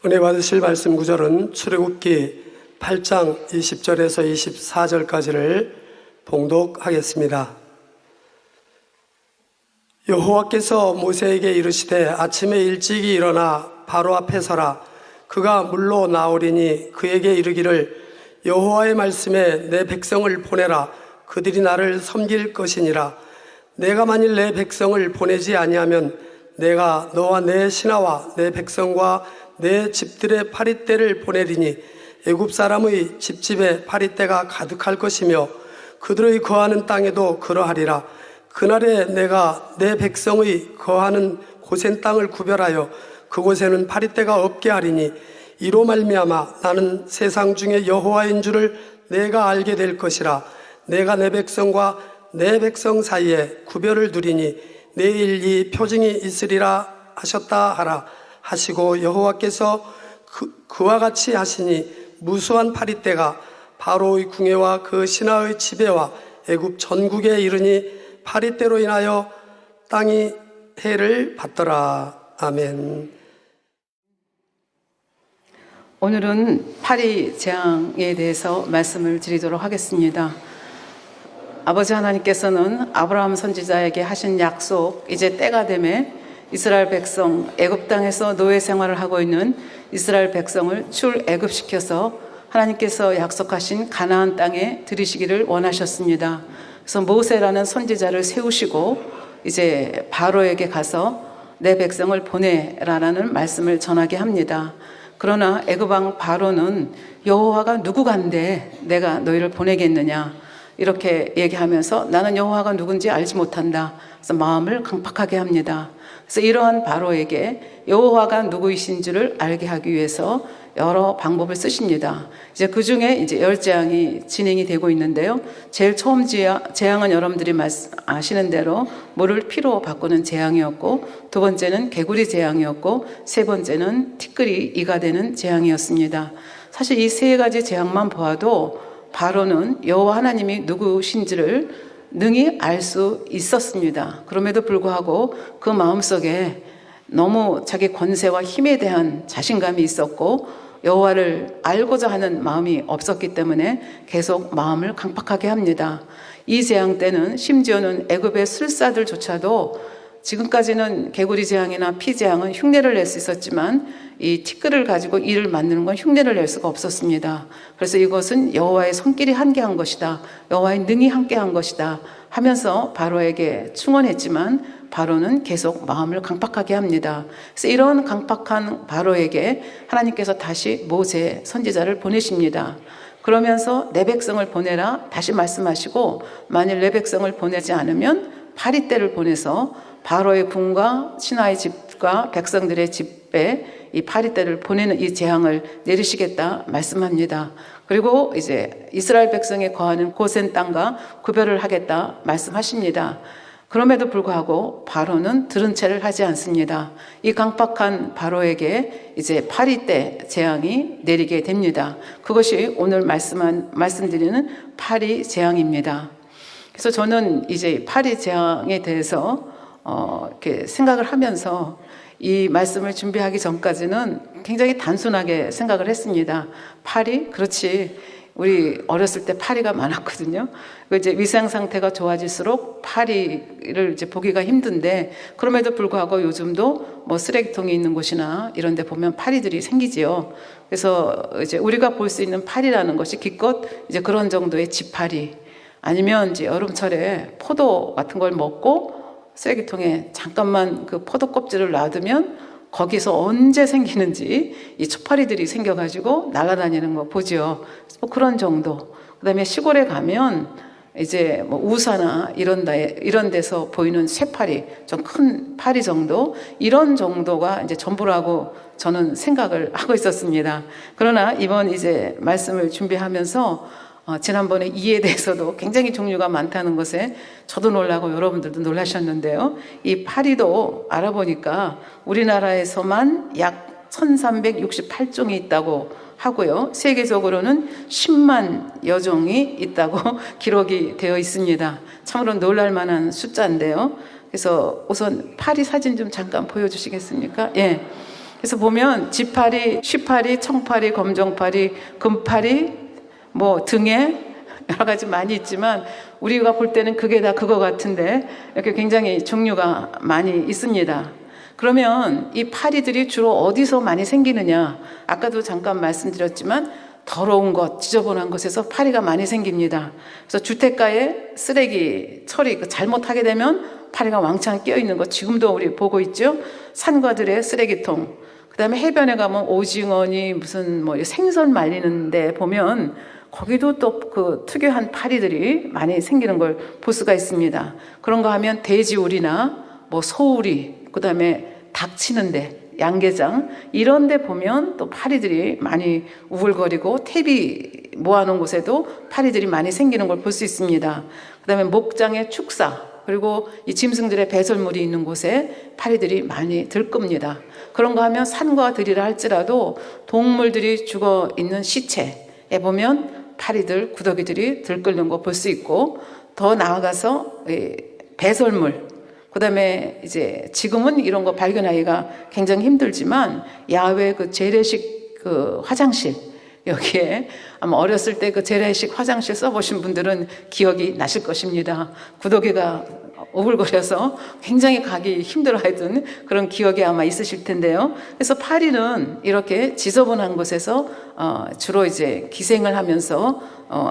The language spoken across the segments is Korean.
은혜 받으실 말씀 구절은 출애굽기 8장 20절에서 24절까지를 봉독하겠습니다. 여호와께서 모세에게 이르시되 아침에 일찍이 일어나 바로 앞에 서라. 그가 물로 나오리니 그에게 이르기를 여호와의 말씀에 내 백성을 보내라. 그들이 나를 섬길 것이니라. 내가 만일 내 백성을 보내지 아니하면 내가 너와 내 신하와 내 백성과 내 집들의 파리떼를 보내리니 애굽 사람의 집집에 파리떼가 가득할 것이며 그들의 거하는 땅에도 그러하리라. 그날에 내가 내 백성의 거하는 고센 땅을 구별하여 그곳에는 파리떼가 없게 하리니 이로 말미암아 나는 세상 중에 여호와인 줄을 내가 알게 될 것이라. 내가 내 백성과 내 백성 사이에 구별을 두리니 내일 이 표징이 있으리라 하셨다 하라 하시고 여호와께서 그와 같이 하시니 무수한 파리떼가 바로의 궁예와 그 신하의 지배와 애굽 전국에 이르니 파리떼로 인하여 땅이 해를 받더라. 아멘. 오늘은 파리 재앙에 대해서 말씀을 드리도록 하겠습니다. 아버지 하나님께서는 아브라함 선지자에게 하신 약속, 이제 때가 되매 이스라엘 백성, 애굽 땅에서 노예 생활을 하고 있는 이스라엘 백성을 출애굽시켜서 하나님께서 약속하신 가나안 땅에 들이시기를 원하셨습니다. 그래서 모세라는 선지자를 세우시고 이제 바로에게 가서 내 백성을 보내라라는 말씀을 전하게 합니다. 그러나 애굽 왕 바로는 여호와가 누구간데 내가 너희를 보내겠느냐 이렇게 얘기하면서 나는 여호와가 누군지 알지 못한다. 그래서 마음을 강팍하게 합니다. 그래서 이러한 바로에게 여호와가 누구이신 줄을 알게 하기 위해서 여러 방법을 쓰십니다. 이제 그 중에 이제 10재앙이 진행이 되고 있는데요. 제일 처음 재앙은 여러분들이 아시는 대로 물을 피로 바꾸는 재앙이었고, 두 번째는 개구리 재앙이었고, 세 번째는 티끌이 이가 되는 재앙이었습니다. 사실 이 세 가지 재앙만 보아도 바로는 여호와 하나님이 누구신지를 능히 알 수 있었습니다. 그럼에도 불구하고 그 마음속에 너무 자기 권세와 힘에 대한 자신감이 있었고 여호와를 알고자 하는 마음이 없었기 때문에 계속 마음을 강팍하게 합니다. 이 재앙 때는 심지어는 애굽의 술사들조차도 지금까지는 개구리 재앙이나 피 재앙은 흉내를 낼 수 있었지만 이 티끌을 가지고 이를 만드는 건 흉내를 낼 수가 없었습니다. 그래서 이것은 여호와의 손길이 함께한 것이다, 여호와의 능이 함께한 것이다 하면서 바로에게 충원했지만 바로는 계속 마음을 강팍하게 합니다. 그래서 이런 강팍한 바로에게 하나님께서 다시 모세 선지자를 보내십니다. 그러면서 내 백성을 보내라 다시 말씀하시고 만일 내 백성을 보내지 않으면 파리떼를 보내서 바로의 궁과 신하의 집과 백성들의 집에 이 파리떼를 보내는 이 재앙을 내리시겠다 말씀합니다. 그리고 이제 이스라엘 백성에 거하는 고센 땅과 구별을 하겠다 말씀하십니다. 그럼에도 불구하고 바로는 들은 채를 하지 않습니다. 이 강팍한 바로에게 이제 파리떼 재앙이 내리게 됩니다. 그것이 오늘 말씀드리는 파리 재앙입니다. 그래서 저는 이제 파리 재앙에 대해서 이렇게 생각을 하면서 이 말씀을 준비하기 전까지는 굉장히 단순하게 생각을 했습니다. 파리? 그렇지. 우리 어렸을 때 파리가 많았거든요. 이제 위생 상태가 좋아질수록 파리를 이제 보기가 힘든데 그럼에도 불구하고 요즘도 뭐 쓰레기통이 있는 곳이나 이런 데 보면 파리들이 생기지요. 그래서 이제 우리가 볼 수 있는 파리라는 것이 기껏 이제 그런 정도의 지파리 아니면 이제 여름철에 포도 같은 걸 먹고 쓰레기통에 잠깐만 그 포도 껍질을 놔두면 거기서 언제 생기는지 이 초파리들이 생겨가지고 날아다니는 거 보죠. 뭐 그런 정도. 그다음에 시골에 가면 이제 뭐 우사나 이런 데서 보이는 쇠파리, 좀 큰 파리 정도, 이런 정도가 이제 전부라고 저는 생각을 하고 있었습니다. 그러나 이번 이제 말씀을 준비하면서 지난번에 이에 대해서도 굉장히 종류가 많다는 것에 저도 놀라고 여러분들도 놀라셨는데요. 이 파리도 알아보니까 우리나라에서만 약 1368종이 있다고 하고요. 세계적으로는 10만여 종이 있다고 기록이 되어 있습니다. 참으로 놀랄 만한 숫자인데요. 그래서 우선 파리 사진 좀 잠깐 보여주시겠습니까? 예. 그래서 보면 지파리, 쉬파리, 청파리, 검정파리, 금파리, 뭐 등에 여러 가지 많이 있지만 우리가 볼 때는 그게 다 그거 같은데 이렇게 굉장히 종류가 많이 있습니다. 그러면 이 파리들이 주로 어디서 많이 생기느냐? 아까도 잠깐 말씀드렸지만 더러운 것, 지저분한 곳에서 파리가 많이 생깁니다. 그래서 주택가에 쓰레기 처리 잘못하게 되면 파리가 왕창 끼어 있는 거 지금도 우리 보고 있죠. 산과들의 쓰레기통, 그다음에 해변에 가면 오징어니 무슨 뭐 생선 말리는데 보면 거기도 또 그 특유한 파리들이 많이 생기는 걸 볼 수가 있습니다. 그런 거 하면 돼지우리나 뭐 소우리, 그다음에 닭 치는데 양계장 이런 데 보면 또 파리들이 많이 우글거리고 퇴비 모아놓은 곳에도 파리들이 많이 생기는 걸 볼 수 있습니다. 그다음에 목장의 축사, 그리고 이 짐승들의 배설물이 있는 곳에 파리들이 많이 들끕니다. 그런 거 하면 산과 들이라 할지라도 동물들이 죽어 있는 시체에 보면 파리들, 구더기들이 들끓는 거 볼 수 있고, 더 나아가서 배설물, 그다음에 이제 지금은 이런 거 발견하기가 굉장히 힘들지만 야외 그 재래식 그 화장실, 여기에 아마 어렸을 때 그 재래식 화장실 써보신 분들은 기억이 나실 것입니다. 구더기가 오글거려서 굉장히 가기 힘들어하던 그런 기억이 아마 있으실 텐데요. 그래서 파리는 이렇게 지저분한 곳에서 주로 이제 기생을 하면서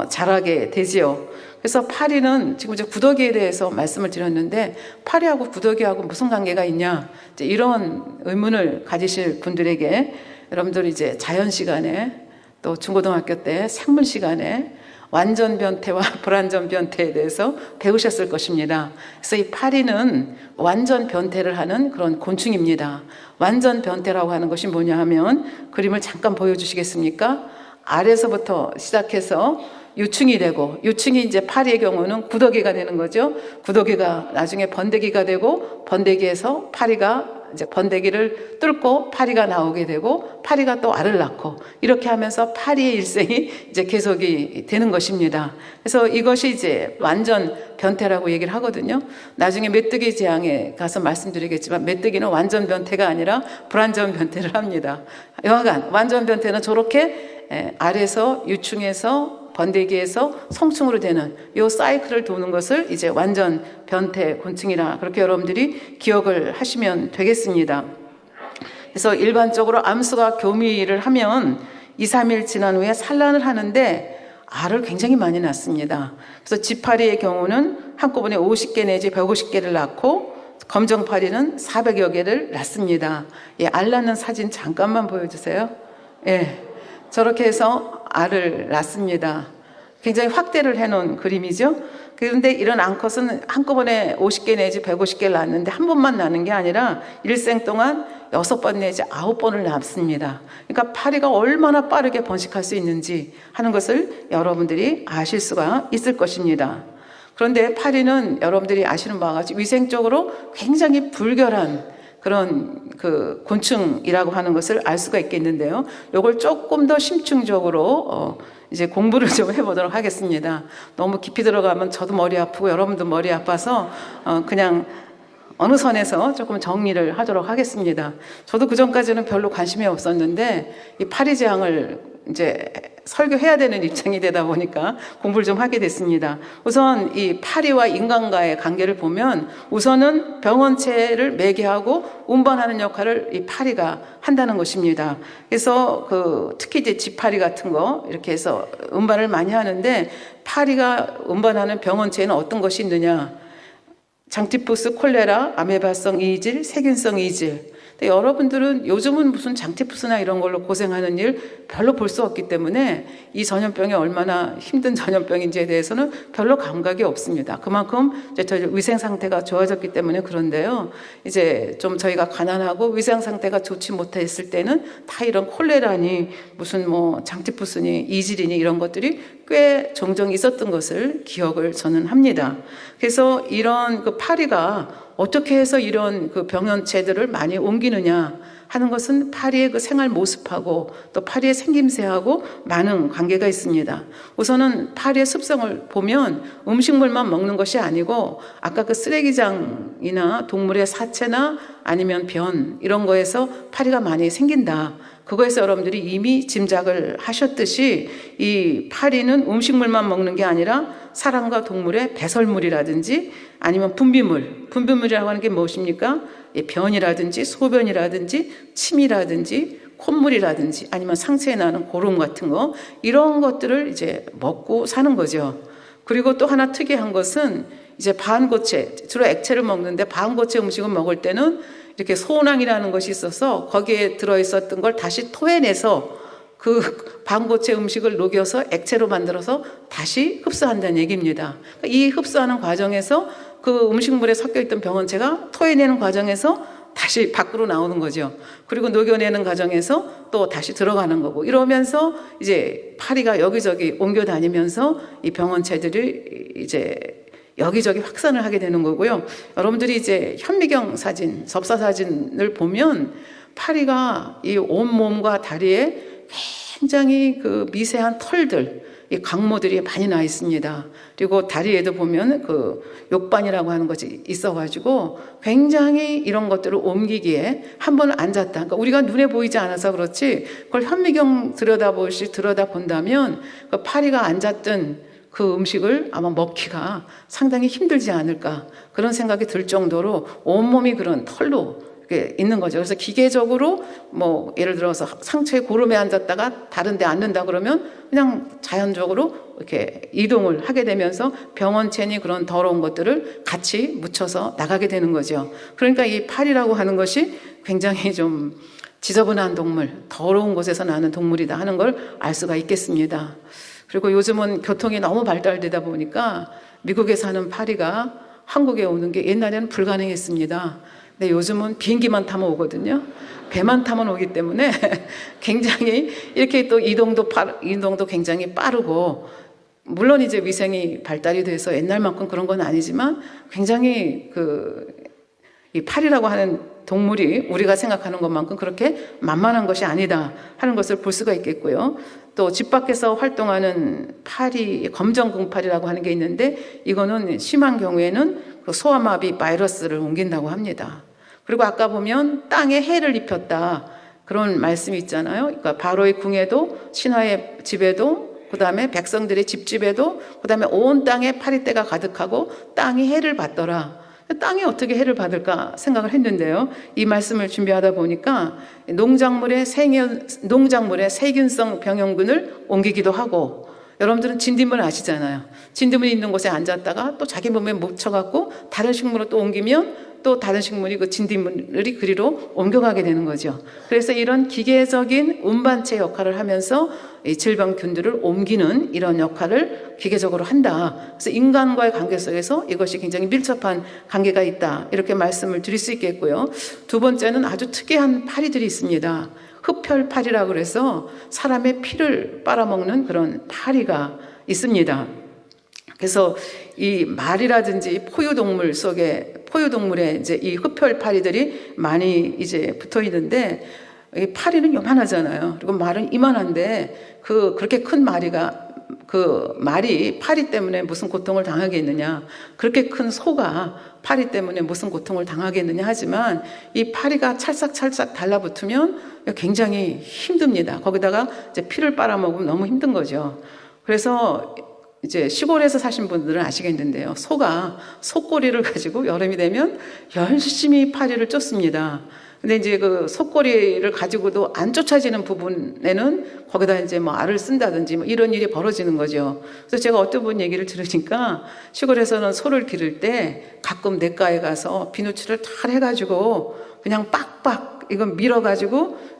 자라게 되지요. 그래서 파리는 지금 이제 구더기에 대해서 말씀을 드렸는데 파리하고 구더기하고 무슨 관계가 있냐, 이제 이런 의문을 가지실 분들에게 여러분들 이제 자연 시간에 또 중고등학교 때 생물 시간에 완전 변태와 불완전 변태에 대해서 배우셨을 것입니다. 그래서 이 파리는 완전 변태를 하는 그런 곤충입니다. 완전 변태라고 하는 것이 뭐냐 하면, 그림을 잠깐 보여주시겠습니까? 아래서부터 시작해서 유충이 되고, 유충이 이제 파리의 경우는 구더기가 되는 거죠. 구더기가 나중에 번데기가 되고, 번데기에서 파리가 이제 번데기를 뚫고 파리가 나오게 되고, 파리가 또 알을 낳고, 이렇게 하면서 파리의 일생이 이제 계속이 되는 것입니다. 그래서 이것이 이제 완전 변태라고 얘기를 하거든요. 나중에 메뚜기 재앙에 가서 말씀드리겠지만 메뚜기는 완전 변태가 아니라 불완전 변태를 합니다. 여하간 완전 변태는 저렇게 알에서 유충에서 번데기에서 성충으로 되는 이 사이클을 도는 것을 이제 완전 변태 곤충이라, 그렇게 여러분들이 기억을 하시면 되겠습니다. 그래서 일반적으로 암수가 교미를 하면 2, 3일 지난 후에 산란을 하는데 알을 굉장히 많이 낳습니다. 그래서 지파리의 경우는 한꺼번에 50개 내지 150개를 낳고, 검정파리는 400여 개를 낳습니다. 예, 알 낳는 사진 잠깐만 보여주세요. 예. 저렇게 해서 알을 낳습니다. 굉장히 확대를 해놓은 그림이죠. 그런데 이런 암컷은 한꺼번에 50개 내지 150개를 낳는데 한 번만 낳는 게 아니라 일생 동안 6번 내지 9번을 낳습니다. 그러니까 파리가 얼마나 빠르게 번식할 수 있는지 하는 것을 여러분들이 아실 수가 있을 것입니다. 그런데 파리는 여러분들이 아시는 바와 같이 위생적으로 굉장히 불결한 그런 그 곤충이라고 하는 것을 알 수가 있겠는데요. 이걸 조금 더 심층적으로 이제 공부를 좀 해보도록 하겠습니다. 너무 깊이 들어가면 저도 머리 아프고 여러분도 머리 아파서 그냥 어느 선에서 조금 정리를 하도록 하겠습니다. 저도 그 전까지는 별로 관심이 없었는데 이 파리재앙을 이제 설교해야 되는 입장이 되다 보니까 공부를 좀 하게 됐습니다. 우선 이 파리와 인간과의 관계를 보면 우선은 병원체를 매개하고 운반하는 역할을 이 파리가 한다는 것입니다. 그래서 특히 이제 지파리 같은 거 이렇게 해서 운반을 많이 하는데, 파리가 운반하는 병원체에는 어떤 것이 있느냐? 장티푸스, 콜레라, 아메바성 이질, 세균성 이질. 여러분들은 요즘은 무슨 장티푸스나 이런 걸로 고생하는 일 별로 볼 수 없기 때문에 이 전염병이 얼마나 힘든 전염병인지에 대해서는 별로 감각이 없습니다. 그만큼 이제 저희 위생 상태가 좋아졌기 때문에 그런데요. 이제 좀 저희가 가난하고 위생 상태가 좋지 못했을 때는 다 이런 콜레라니 무슨 뭐 장티푸스니 이질이니 이런 것들이 꽤 종종 있었던 것을 기억을 저는 합니다. 그래서 이런 그 파리가 어떻게 해서 이런 그 병원체들을 많이 옮기느냐 하는 것은 파리의 그 생활 모습하고 또 파리의 생김새하고 많은 관계가 있습니다. 우선은 파리의 습성을 보면 음식물만 먹는 것이 아니고 아까 그 쓰레기장이나 동물의 사체나 아니면 변 이런 거에서 파리가 많이 생긴다. 그거에서 여러분들이 이미 짐작을 하셨듯이 이 파리는 음식물만 먹는 게 아니라 사람과 동물의 배설물이라든지 아니면 분비물이라고 하는 게 무엇입니까? 변이라든지 소변이라든지 침이라든지 콧물이라든지 아니면 상체에 나는 고름 같은 거 이런 것들을 이제 먹고 사는 거죠. 그리고 또 하나 특이한 것은 이제 반고체, 주로 액체를 먹는데 반고체 음식을 먹을 때는 이렇게 소낭이라는 것이 있어서 거기에 들어있었던 걸 다시 토해내서 그 반고체 음식을 녹여서 액체로 만들어서 다시 흡수한다는 얘기입니다. 이 흡수하는 과정에서 그 음식물에 섞여있던 병원체가 토해내는 과정에서 다시 밖으로 나오는 거죠. 그리고 녹여내는 과정에서 또 다시 들어가는 거고 이러면서 이제 파리가 여기저기 옮겨 다니면서 이 병원체들이 이제 여기저기 확산을 하게 되는 거고요. 여러분들이 이제 현미경 사진, 접사 사진을 보면 파리가 이 온몸과 다리에 굉장히 그 미세한 털들, 이 강모들이 많이 나 있습니다. 그리고 다리에도 보면 그 욕반이라고 하는 것이 있어가지고 굉장히 이런 것들을 옮기기에 한 번 앉았다. 그러니까 우리가 눈에 보이지 않아서 그렇지 그걸 현미경 들여다본다면 그 파리가 앉았던 그 음식을 아마 먹기가 상당히 힘들지 않을까 그런 생각이 들 정도로 온몸이 그런 털로 있는 거죠. 그래서 기계적으로 뭐 예를 들어서 상처에 고름에 앉았다가 다른 데 앉는다 그러면 그냥 자연적으로 이렇게 이동을 하게 되면서 병원체니 그런 더러운 것들을 같이 묻혀서 나가게 되는 거죠. 그러니까 이 파리라고 하는 것이 굉장히 좀 지저분한 동물, 더러운 곳에서 나는 동물이다 하는 걸 알 수가 있겠습니다. 그리고 요즘은 교통이 너무 발달되다 보니까 미국에 사는 파리가 한국에 오는 게 옛날에는 불가능했습니다. 근데 요즘은 비행기만 타면 오거든요. 배만 타면 오기 때문에 굉장히 이렇게 또 이동도 굉장히 빠르고 물론 이제 위생이 발달이 돼서 옛날만큼 그런 건 아니지만 굉장히 이 파리라고 하는 동물이 우리가 생각하는 것만큼 그렇게 만만한 것이 아니다 하는 것을 볼 수가 있겠고요. 또 집 밖에서 활동하는 파리, 검정궁파리라고 하는 게 있는데 이거는 심한 경우에는 그 소아마비 바이러스를 옮긴다고 합니다. 그리고 아까 보면 땅에 해를 입혔다 그런 말씀이 있잖아요. 그러니까 바로의 궁에도 신하의 집에도 그 다음에 백성들의 집집에도 그 다음에 온 땅에 파리떼가 가득하고 땅이 해를 받더라. 땅이 어떻게 해를 받을까 생각을 했는데요. 이 말씀을 준비하다 보니까 농작물의 세균성 병용균을 옮기기도 하고 여러분들은 진딧물 아시잖아요. 진딧물이 있는 곳에 앉았다가 또 자기 몸에 묻혀갖고 다른 식물로 또 옮기면 또 다른 식물이 그 진딧물이 그리로 옮겨가게 되는 거죠. 그래서 이런 기계적인 운반체 역할을 하면서 이 질병균들을 옮기는 이런 역할을 기계적으로 한다. 그래서 인간과의 관계 속에서 이것이 굉장히 밀접한 관계가 있다. 이렇게 말씀을 드릴 수 있겠고요. 두 번째는 아주 특이한 파리들이 있습니다. 흡혈파리라고 그래서 사람의 피를 빨아먹는 그런 파리가 있습니다. 그래서 이 말이라든지 포유동물에 이제 이 흡혈파리들이 많이 이제 붙어 있는데 이 파리는 요만하잖아요. 그리고 말은 이만한데 그렇게 큰 말이 파리 때문에 무슨 고통을 당하겠느냐. 그렇게 큰 소가 파리 때문에 무슨 고통을 당하겠느냐 하지만 이 파리가 찰싹찰싹 달라붙으면 굉장히 힘듭니다. 거기다가 이제 피를 빨아먹으면 너무 힘든 거죠. 그래서 이제 시골에서 사신 분들은 아시겠는데요. 소가 속꼬리를 가지고 여름이 되면 열심히 파리를 쫓습니다. 근데 이제 그 속꼬리를 가지고도 안 쫓아지는 부분에는 거기다 이제 뭐 알을 쓴다든지 뭐 이런 일이 벌어지는 거죠. 그래서 제가 어떤 분 얘기를 들으니까 시골에서는 소를 기를 때 가끔 냇가에 가서 비누칠을 다 해가지고 그냥 빡빡 이건 밀어가지고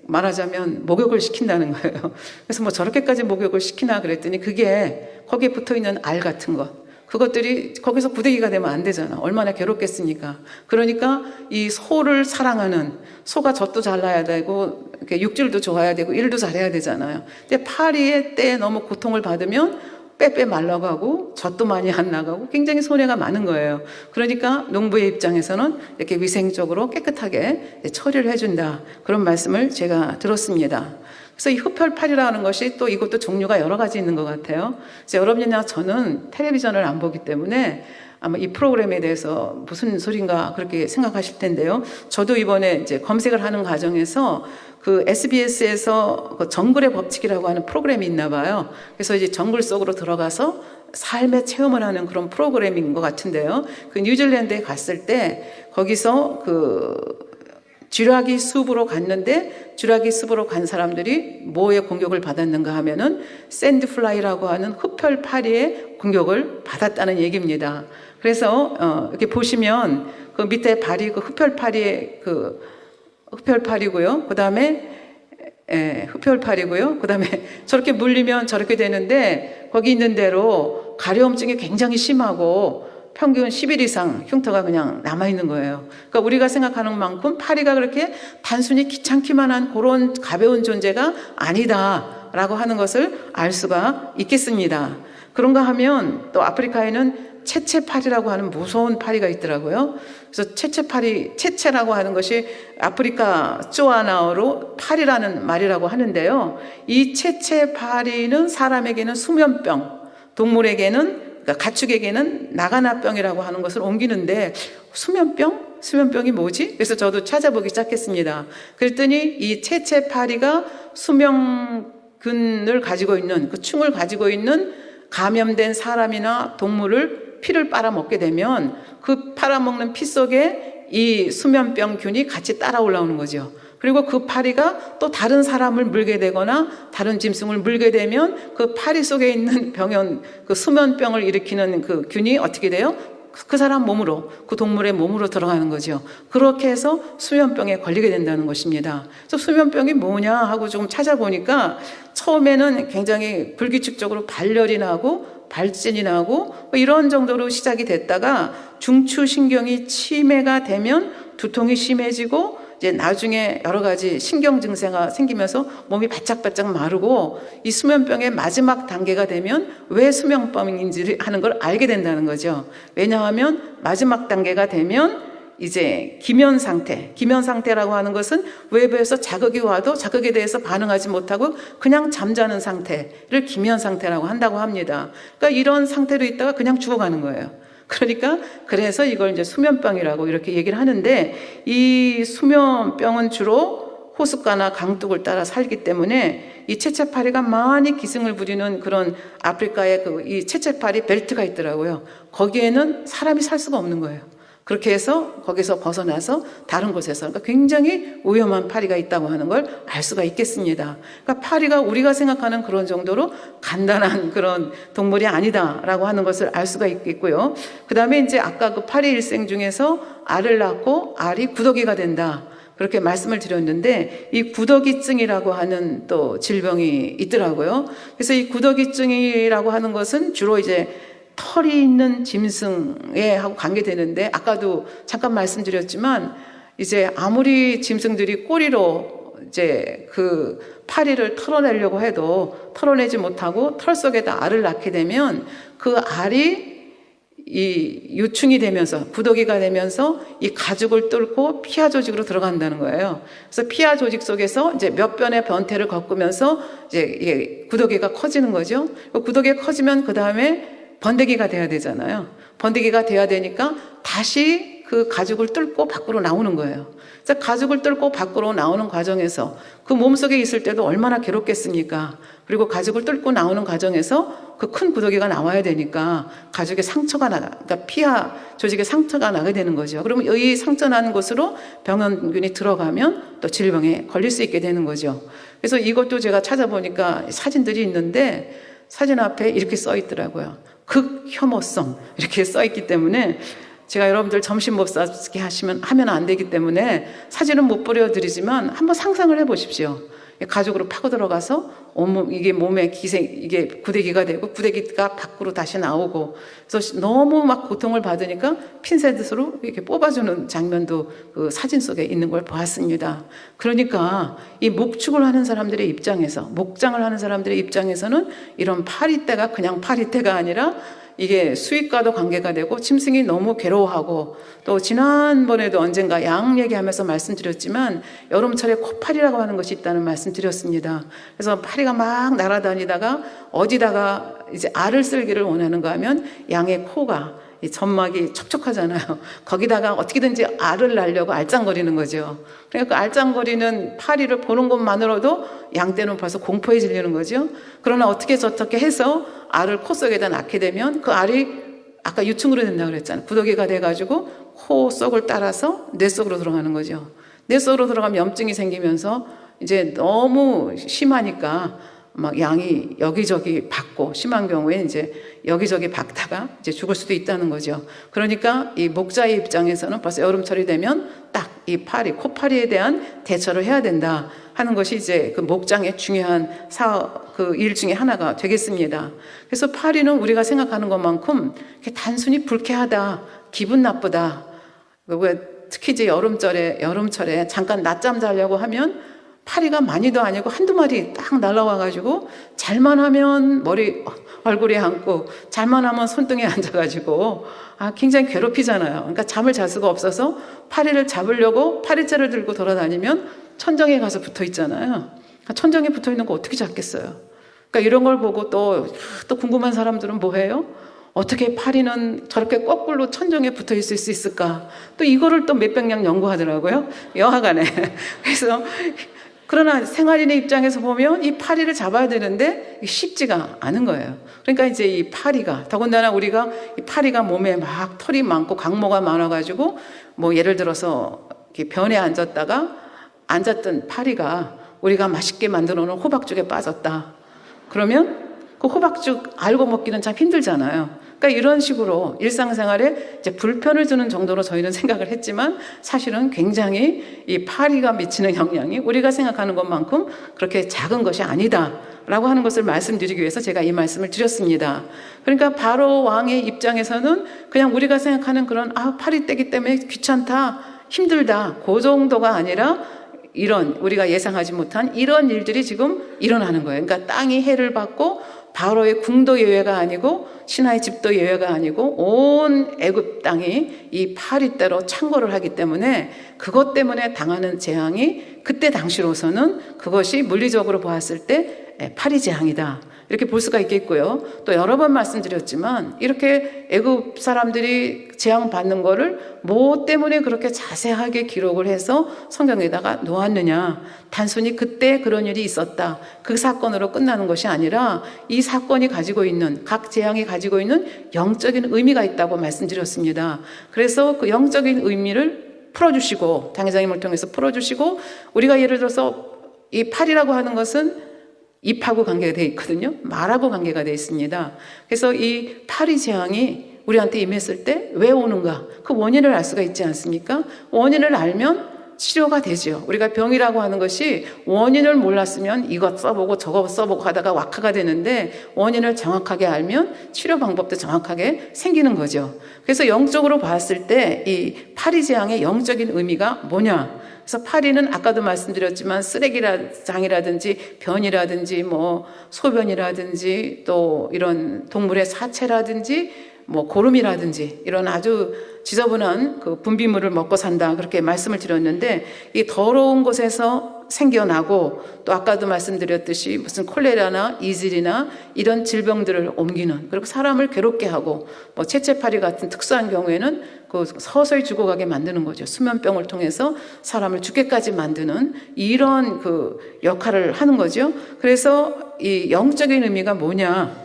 말하자면 목욕을 시킨다는 거예요. 그래서 뭐 저렇게까지 목욕을 시키나 그랬더니 그게 거기에 붙어있는 알 같은 것 그것들이 거기서 구데기가 되면 안 되잖아. 얼마나 괴롭겠습니까? 그러니까 이 소를 사랑하는 소가 젖도 잘 나야 되고 육질도 좋아야 되고 일도 잘해야 되잖아요. 근데 파리의 때에 너무 고통을 받으면 빼빼 말라가고 젖도 많이 안 나가고 굉장히 손해가 많은 거예요. 그러니까 농부의 입장에서는 이렇게 위생적으로 깨끗하게 처리를 해준다, 그런 말씀을 제가 들었습니다. 그래서 이 흡혈팔이라는 것이 또 이것도 종류가 여러 가지 있는 것 같아요. 그래서 여러분이나 저는 텔레비전을 안 보기 때문에 아마 이 프로그램에 대해서 무슨 소린가 그렇게 생각하실 텐데요. 저도 이번에 이제 검색을 하는 과정에서 그 SBS에서 그 정글의 법칙이라고 하는 프로그램이 있나 봐요. 그래서 이제 정글 속으로 들어가서 삶의 체험을 하는 그런 프로그램인 것 같은데요. 그 뉴질랜드에 갔을 때 거기서 그 쥐라기 숲으로 갔는데, 쥐라기 숲으로 간 사람들이 뭐에 공격을 받았는가 하면은 샌드플라이라고 하는 흡혈파리의 공격을 받았다는 얘기입니다. 그래서 이렇게 보시면 그 밑에 발이 그 흡혈파리의 그 흡혈파리고요. 그다음에 흡혈파리고요. 그다음에 저렇게 물리면 저렇게 되는데, 거기 있는 대로 가려움증이 굉장히 심하고 평균 10일 이상 흉터가 그냥 남아있는 거예요. 그러니까 우리가 생각하는 만큼 파리가 그렇게 단순히 귀찮기만 한 그런 가벼운 존재가 아니다라고 하는 것을 알 수가 있겠습니다. 그런가 하면 또 아프리카에는 체체파리라고 하는 무서운 파리가 있더라고요. 그래서 체체라고 하는 것이 아프리카 쪼아나어로 파리라는 말이라고 하는데요. 이 체체파리는 사람에게는 수면병, 동물에게는, 그러니까 가축에게는 나가나병이라고 하는 것을 옮기는데, 수면병? 수면병이 뭐지? 그래서 저도 찾아보기 시작했습니다. 그랬더니 이 체체파리가 수면근을 가지고 있는, 그 충을 가지고 있는 감염된 사람이나 동물을 피를 빨아먹게 되면 그 빨아먹는 피 속에 이 수면병균이 같이 따라 올라오는 거죠. 그리고 그 파리가 또 다른 사람을 물게 되거나 다른 짐승을 물게 되면 그 파리 속에 있는 그 수면병을 일으키는 그 균이 어떻게 돼요? 그 사람 몸으로, 그 동물의 몸으로 들어가는 거죠. 그렇게 해서 수면병에 걸리게 된다는 것입니다. 그래서 수면병이 뭐냐 하고 조금 찾아보니까 처음에는 굉장히 불규칙적으로 발열이 나고 발진이 나고 이런 정도로 시작이 됐다가 중추신경이 치매가 되면 두통이 심해지고, 이제 나중에 여러 가지 신경 증세가 생기면서 몸이 바짝바짝 마르고, 이 수면병의 마지막 단계가 되면 왜 수면병인지 하는 걸 알게 된다는 거죠. 왜냐하면 마지막 단계가 되면 이제 기면 상태라고 하는 것은 외부에서 자극이 와도 자극에 대해서 반응하지 못하고 그냥 잠자는 상태를 기면 상태라고 한다고 합니다. 그러니까 이런 상태로 있다가 그냥 죽어가는 거예요. 그러니까 그래서 이걸 이제 수면병이라고 이렇게 얘기를 하는데, 이 수면병은 주로 호숫가나 강둑을 따라 살기 때문에 이 체체파리가 많이 기승을 부리는 그런 아프리카의 이 체체파리 벨트가 있더라고요. 거기에는 사람이 살 수가 없는 거예요. 그렇게 해서 거기서 벗어나서 다른 곳에서, 그러니까 굉장히 위험한 파리가 있다고 하는 걸 알 수가 있겠습니다. 그러니까 파리가 우리가 생각하는 그런 정도로 간단한 그런 동물이 아니다라고 하는 것을 알 수가 있겠고요. 그 다음에 이제 아까 그 파리 일생 중에서 알을 낳고 알이 구더기가 된다, 그렇게 말씀을 드렸는데, 이 구더기증이라고 하는 또 질병이 있더라고요. 그래서 이 구더기증이라고 하는 것은 주로 이제 털이 있는 짐승에 하고 관계되는데, 아까도 잠깐 말씀드렸지만 이제 아무리 짐승들이 꼬리로 이제 그 파리를 털어내려고 해도 털어내지 못하고 털 속에다 알을 낳게 되면 그 알이 이 유충이 되면서 구더기가 되면서 이 가죽을 뚫고 피하 조직으로 들어간다는 거예요. 그래서 피하 조직 속에서 이제 몇 번의 변태를 겪으면서 이제 이게 구더기가 커지는 거죠. 구더기가 커지면 그 다음에 번데기가 돼야 되잖아요. 번데기가 돼야 되니까 다시 그 가죽을 뚫고 밖으로 나오는 거예요. 그래서 가죽을 뚫고 밖으로 나오는 과정에서 그 몸속에 있을 때도 얼마나 괴롭겠습니까? 그리고 가죽을 뚫고 나오는 과정에서 그 큰 구더기가 나와야 되니까 가죽에 상처가 그러니까 피하 조직에 상처가 나게 되는 거죠. 그러면 이 상처 나는 곳으로 병원균이 들어가면 또 질병에 걸릴 수 있게 되는 거죠. 그래서 이것도 제가 찾아보니까 사진들이 있는데, 사진 앞에 이렇게 써 있더라고요. 극혐오성 이렇게 써 있기 때문에 제가 여러분들 점심 못 사게 하면 안 되기 때문에 사진은 못 보여드리지만 한번 상상을 해보십시오. 가죽으로 파고 들어가서 온몸, 이게 몸에 이게 구데기가 되고 구데기가 밖으로 다시 나오고, 그래서 너무 막 고통을 받으니까 핀셋으로 이렇게 뽑아주는 장면도 그 사진 속에 있는 걸 보았습니다. 그러니까 이 목축을 하는 사람들의 입장에서, 목장을 하는 사람들의 입장에서는 이런 파리떼가 그냥 파리떼가 아니라 이게 수익과도 관계가 되고 짐승이 너무 괴로워하고, 또 지난번에도 언젠가 양 얘기하면서 말씀드렸지만 여름철에 코파리라고 하는 것이 있다는 말씀드렸습니다. 그래서 파리가 막 날아다니다가 어디다가 이제 알을 쓸기를 원하는가 하면 양의 코가, 이 점막이 촉촉하잖아요. 거기다가 어떻게든지 알을 낳으려고 알짱거리는 거죠. 그러니까 그 알짱거리는 파리를 보는 것만으로도 양떼는 벌써 공포에 질리는 거죠. 그러나 어떻게 저렇게 해서 알을 코 속에다 낳게 되면 그 알이 아까 유충으로 된다고 그랬잖아요. 구더기가 돼가지고 코 속을 따라서 뇌 속으로 들어가는 거죠. 뇌 속으로 들어가면 염증이 생기면서 이제 너무 심하니까 막 양이 여기저기 박고, 심한 경우에 이제 여기저기 박다가 이제 죽을 수도 있다는 거죠. 그러니까 이 목자의 입장에서는 벌써 여름철이 되면 딱 이 파리, 코파리에 대한 대처를 해야 된다 하는 것이 이제 그 목장의 중요한 그 일 중에 하나가 되겠습니다. 그래서 파리는 우리가 생각하는 것만큼 단순히 불쾌하다, 기분 나쁘다. 특히 이제 여름철에 잠깐 낮잠 자려고 하면 파리가 많이도 아니고 한두 마리 딱 날라와가지고 잘만 하면 얼굴에 앉고 잘만 하면 손등에 앉아가지고 굉장히 괴롭히잖아요. 그러니까 잠을 잘 수가 없어서 파리를 잡으려고 파리채를 들고 돌아다니면 천정에 가서 붙어 있잖아요. 천정에 붙어 있는 거 어떻게 잡겠어요? 그러니까 이런 걸 보고 또 궁금한 사람들은 뭐 해요? 어떻게 파리는 저렇게 거꾸로 천정에 붙어 있을 수 있을까? 또 이거를 또 몇백 년 연구하더라고요. 여하간에. 그래서 그러나 생활인의 입장에서 보면 이 파리를 잡아야 되는데 쉽지가 않은 거예요. 그러니까 이제 이 파리가, 더군다나 우리가 이 파리가 몸에 막 털이 많고 각모가 많아가지고 뭐 예를 들어서 이렇게 변에 앉았던 파리가 우리가 맛있게 만들어 놓은 호박죽에 빠졌다. 그러면 그 호박죽 알고 먹기는 참 힘들잖아요. 그러니까 이런 식으로 일상생활에 이제 불편을 주는 정도로 저희는 생각을 했지만 사실은 굉장히 이 파리가 미치는 영향이 우리가 생각하는 것만큼 그렇게 작은 것이 아니다라고 하는 것을 말씀드리기 위해서 제가 이 말씀을 드렸습니다. 그러니까 바로 왕의 입장에서는 그냥 우리가 생각하는 그런 파리떼기 때문에 귀찮다, 힘들다, 그 정도가 아니라 이런 우리가 예상하지 못한 이런 일들이 지금 일어나는 거예요. 그러니까 땅이 해를 받고 바로의 궁도 예외가 아니고 신하의 집도 예외가 아니고 온 애굽 땅이 이 파리떼로 창궐을 하기 때문에 그것 때문에 당하는 재앙이 그때 당시로서는 그것이 물리적으로 보았을 때 파리 재앙이다. 이렇게 볼 수가 있겠고요. 또 여러 번 말씀드렸지만 이렇게 애굽 사람들이 재앙 받는 거를 뭐 때문에 그렇게 자세하게 기록을 해서 성경에다가 놓았느냐. 단순히 그때 그런 일이 있었다. 그 사건으로 끝나는 것이 아니라 이 사건이 가지고 있는, 각 재앙이 가지고 있는 영적인 의미가 있다고 말씀드렸습니다. 그래서 그 영적인 의미를 풀어주시고, 당회장님을 통해서 풀어주시고, 우리가 예를 들어서 이 팔이라고 하는 것은 입하고 관계가 되어 있거든요. 말하고 관계가 되어 있습니다. 그래서 이 파리 재앙이 우리한테 임했을 때 왜 오는가? 그 원인을 알 수가 있지 않습니까? 원인을 알면 치료가 되죠. 우리가 병이라고 하는 것이 원인을 몰랐으면 이것 써보고 저것 써보고 하다가 왁화가 되는데 원인을 정확하게 알면 치료 방법도 정확하게 생기는 거죠. 그래서 영적으로 봤을 때 이 파리 재앙의 영적인 의미가 뭐냐? 그래서 파리는 아까도 말씀드렸지만 쓰레기장이라든지 변이라든지 뭐 소변이라든지 또 이런 동물의 사체라든지 뭐 고름이라든지 이런 아주 지저분한 그 분비물을 먹고 산다 그렇게 말씀을 드렸는데 이 더러운 곳에서 생겨나고 또 아까도 말씀드렸듯이 무슨 콜레라나 이질이나 이런 질병들을 옮기는 그리고 사람을 괴롭게 하고 뭐 채채파리 같은 특수한 경우에는 그 서서히 죽어가게 만드는 거죠. 수면병을 통해서 사람을 죽게까지 만드는 이런 그 역할을 하는 거죠. 그래서 이 영적인 의미가 뭐냐?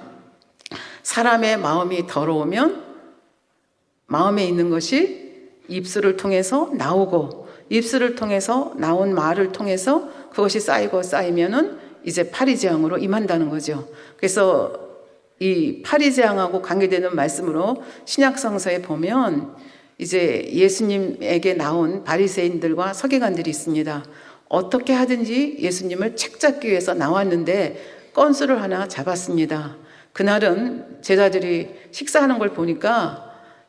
사람의 마음이 더러우면 마음에 있는 것이 입술을 통해서 나오고 입술을 통해서 나온 말을 통해서 그것이 쌓이고 쌓이면은 이제 파리재앙으로 임한다는 거죠. 그래서 이 파리재앙하고 관계되는 말씀으로 신약성서에 보면 이제 예수님에게 나온 바리새인들과 서기관들이 있습니다. 어떻게 하든지 예수님을 책잡기 위해서 나왔는데 건수를 하나 잡았습니다. 그날은 제자들이 식사하는 걸 보니까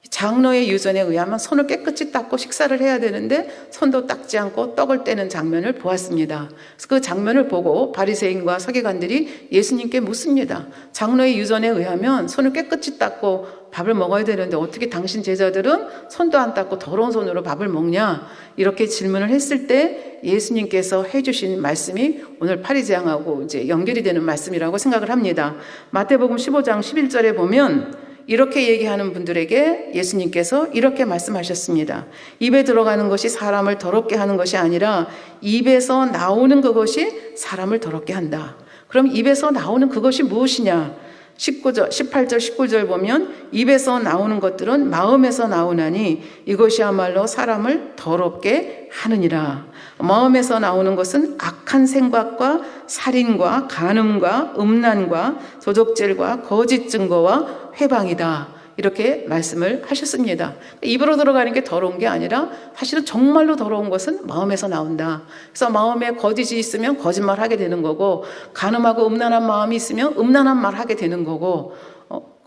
장로의 유전에 의하면 손을 깨끗이 닦고 식사를 해야 되는데 손도 닦지 않고 떡을 떼는 장면을 보았습니다. 그래서 그 장면을 보고 바리새인과 서기관들이 예수님께 묻습니다. 장로의 유전에 의하면 손을 깨끗이 닦고 밥을 먹어야 되는데 어떻게 당신 제자들은 손도 안 닦고 더러운 손으로 밥을 먹냐? 이렇게 질문을 했을 때 예수님께서 해주신 말씀이 오늘 파리제왕하고 이제 연결이 되는 말씀이라고 생각을 합니다. 마태복음 15장 11절에 보면 이렇게 얘기하는 분들에게 예수님께서 이렇게 말씀하셨습니다. 입에 들어가는 것이 사람을 더럽게 하는 것이 아니라 입에서 나오는 그것이 사람을 더럽게 한다. 그럼 입에서 나오는 그것이 무엇이냐? 18절, 19절 보면 입에서 나오는 것들은 마음에서 나오나니 이것이야말로 사람을 더럽게 하느니라. 마음에서 나오는 것은 악한 생각과 살인과 간음과 음란과 도적질과 거짓 증거와 회방이다. 이렇게 말씀을 하셨습니다. 입으로 들어가는 게 더러운 게 아니라 사실은 정말로 더러운 것은 마음에서 나온다. 그래서 마음에 거짓이 있으면 거짓말 하게 되는 거고, 간음하고 음란한 마음이 있으면 음란한 말 하게 되는 거고,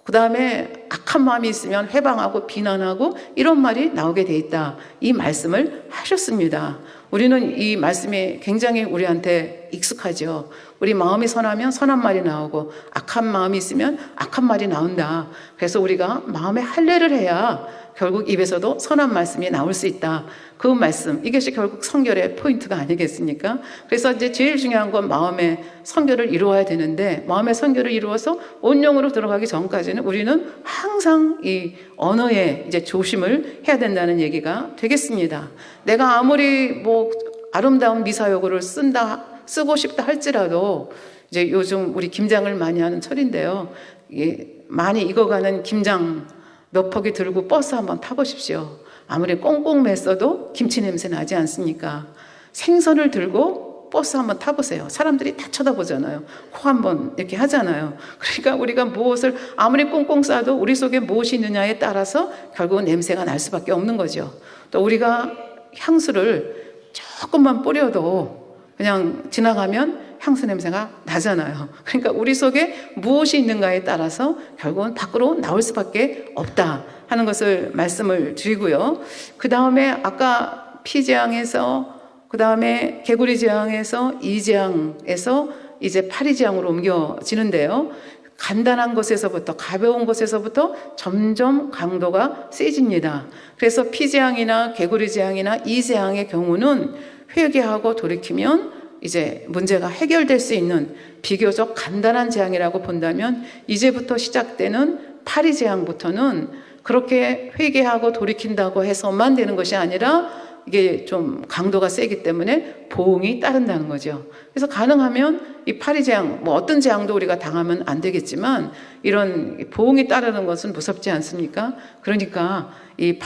그 다음에 악한 마음이 있으면 회방하고 비난하고 이런 말이 나오게 돼 있다. 이 말씀을 하셨습니다. 우리는 이 말씀이 굉장히 우리한테 익숙하죠. 우리 마음이 선하면 선한 말이 나오고 악한 마음이 있으면 악한 말이 나온다. 그래서 우리가 마음에 할례를 해야 결국 입에서도 선한 말씀이 나올 수 있다. 그 말씀, 이것이 결국 성결의 포인트가 아니겠습니까? 그래서 이제 제일 중요한 건 마음의 성결을 이루어야 되는데, 마음의 성결을 이루어서 온영으로 들어가기 전까지는 우리는 항상 이 언어에 이제 조심을 해야 된다는 얘기가 되겠습니다. 내가 아무리 뭐 아름다운 미사여구를 쓰고 싶다 할지라도, 이제 요즘 우리 김장을 많이 하는 철인데요. 이게 많이 익어가는 김장 몇 포기 들고 버스 한번 타보십시오. 아무리 꽁꽁 맸어도 김치 냄새 나지 않습니까? 생선을 들고 버스 한번 타보세요. 사람들이 다 쳐다보잖아요. 코 한번 이렇게 하잖아요. 그러니까 우리가 무엇을 아무리 꽁꽁 싸도 우리 속에 무엇이 있느냐에 따라서 결국은 냄새가 날 수밖에 없는 거죠. 또 우리가 향수를 조금만 뿌려도 그냥 지나가면 향수 냄새가 나잖아요. 그러니까 우리 속에 무엇이 있는가에 따라서 결국은 밖으로 나올 수밖에 없다 하는 것을 말씀을 드리고요. 그 다음에 아까 피재앙에서, 그 다음에 개구리재앙에서, 이재앙에서 이제 파리재앙으로 옮겨지는데요. 간단한 것에서부터, 가벼운 것에서부터 점점 강도가 세집니다. 그래서 피재앙이나 개구리재앙이나 이재앙의 경우는 회개하고 돌이키면 이제 문제가 해결될 수 있는 비교적 간단한 재앙이라고 본다면, 이제부터 시작되는 파리재앙부터는 그렇게 회개하고 돌이킨다고 해서만 되는 것이 아니라 이게 좀 강도가 세기 때문에 보응이 따른다는 거죠. 그래서 가능하면 이 파리재앙, 뭐 어떤 재앙도 우리가 당하면 안 되겠지만 이런 보응이 따르는 것은 무섭지 않습니까? 그러니까 이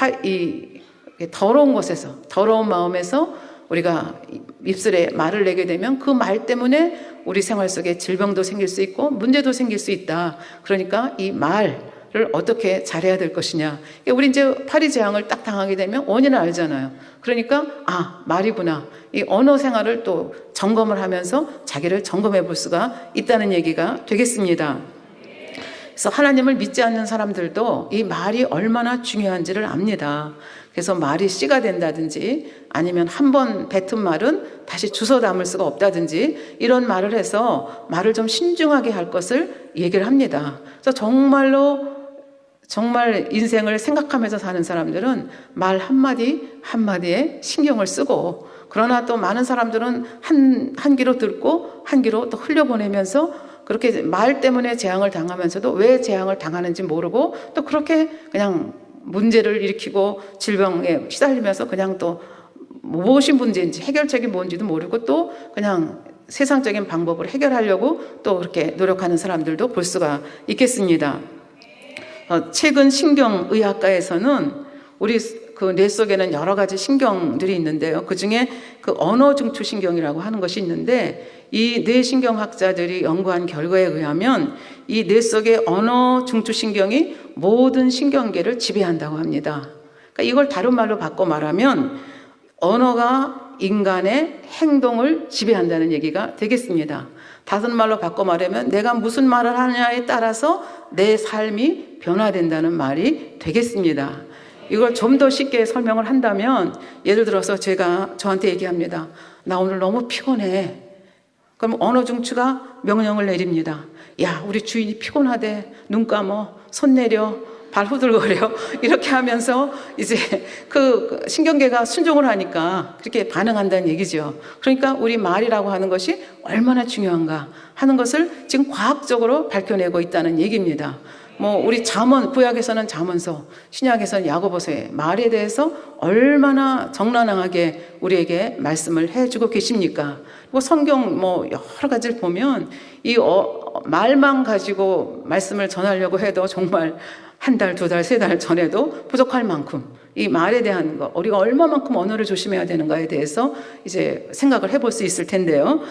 더러운 곳에서, 더러운 마음에서 우리가 입술에 말을 내게 되면 그 말 때문에 우리 생활 속에 질병도 생길 수 있고 문제도 생길 수 있다. 그러니까 이 말을 어떻게 잘해야 될 것이냐. 우리 이제 파리재앙을 딱 당하게 되면 원인을 알잖아요. 그러니까 말이구나. 이 언어 생활을 또 점검을 하면서 자기를 점검해 볼 수가 있다는 얘기가 되겠습니다. 그래서 하나님을 믿지 않는 사람들도 이 말이 얼마나 중요한지를 압니다. 그래서 말이 씨가 된다든지 아니면 한 번 뱉은 말은 다시 주워 담을 수가 없다든지 이런 말을 해서 말을 좀 신중하게 할 것을 얘기를 합니다. 그래서 정말 인생을 생각하면서 사는 사람들은 말 한마디 한마디에 신경을 쓰고, 그러나 또 많은 사람들은 한 귀로 듣고 한 귀로 또 흘려보내면서 그렇게 말 때문에 재앙을 당하면서도 왜 재앙을 당하는지 모르고 또 그렇게 그냥 문제를 일으키고 질병에 시달리면서 그냥 또 무엇이 문제인지 해결책이 뭔지도 모르고 또 그냥 세상적인 방법을 해결하려고 또 그렇게 노력하는 사람들도 볼 수가 있겠습니다. 최근 신경의학과에서는 우리 그 뇌 속에는 여러 가지 신경들이 있는데요. 그 중에 그 언어중추신경이라고 하는 것이 있는데, 이 뇌신경학자들이 연구한 결과에 의하면 이 뇌 속의 언어중추신경이 모든 신경계를 지배한다고 합니다. 그러니까 이걸 다른 말로 바꿔 말하면 언어가 인간의 행동을 지배한다는 얘기가 되겠습니다. 다른 말로 바꿔 말하면 내가 무슨 말을 하느냐에 따라서 내 삶이 변화된다는 말이 되겠습니다. 이걸 좀 더 쉽게 설명을 한다면, 예를 들어서 제가 저한테 얘기합니다. 나 오늘 너무 피곤해. 그럼 언어 중추가 명령을 내립니다. 야, 우리 주인이 피곤하대. 눈 감어, 손 내려, 발 후들거려. 이렇게 하면서 이제 그 신경계가 순종을 하니까 그렇게 반응한다는 얘기죠. 그러니까 우리 말이라고 하는 것이 얼마나 중요한가 하는 것을 지금 과학적으로 밝혀내고 있다는 얘기입니다. 우리 잠언, 구약에서는 잠언서, 신약에서는 야고보서의 말에 대해서 얼마나 적나라하게 우리에게 말씀을 해주고 계십니까? 그리고 성경 여러 가지를 보면 이 말만 가지고 말씀을 전하려고 해도 정말 한 달, 두 달, 세 달 전에도 부족할 만큼 이 말에 대한 거, 우리가 얼마만큼 언어를 조심해야 되는가에 대해서 이제 생각을 해볼 수 있을 텐데요.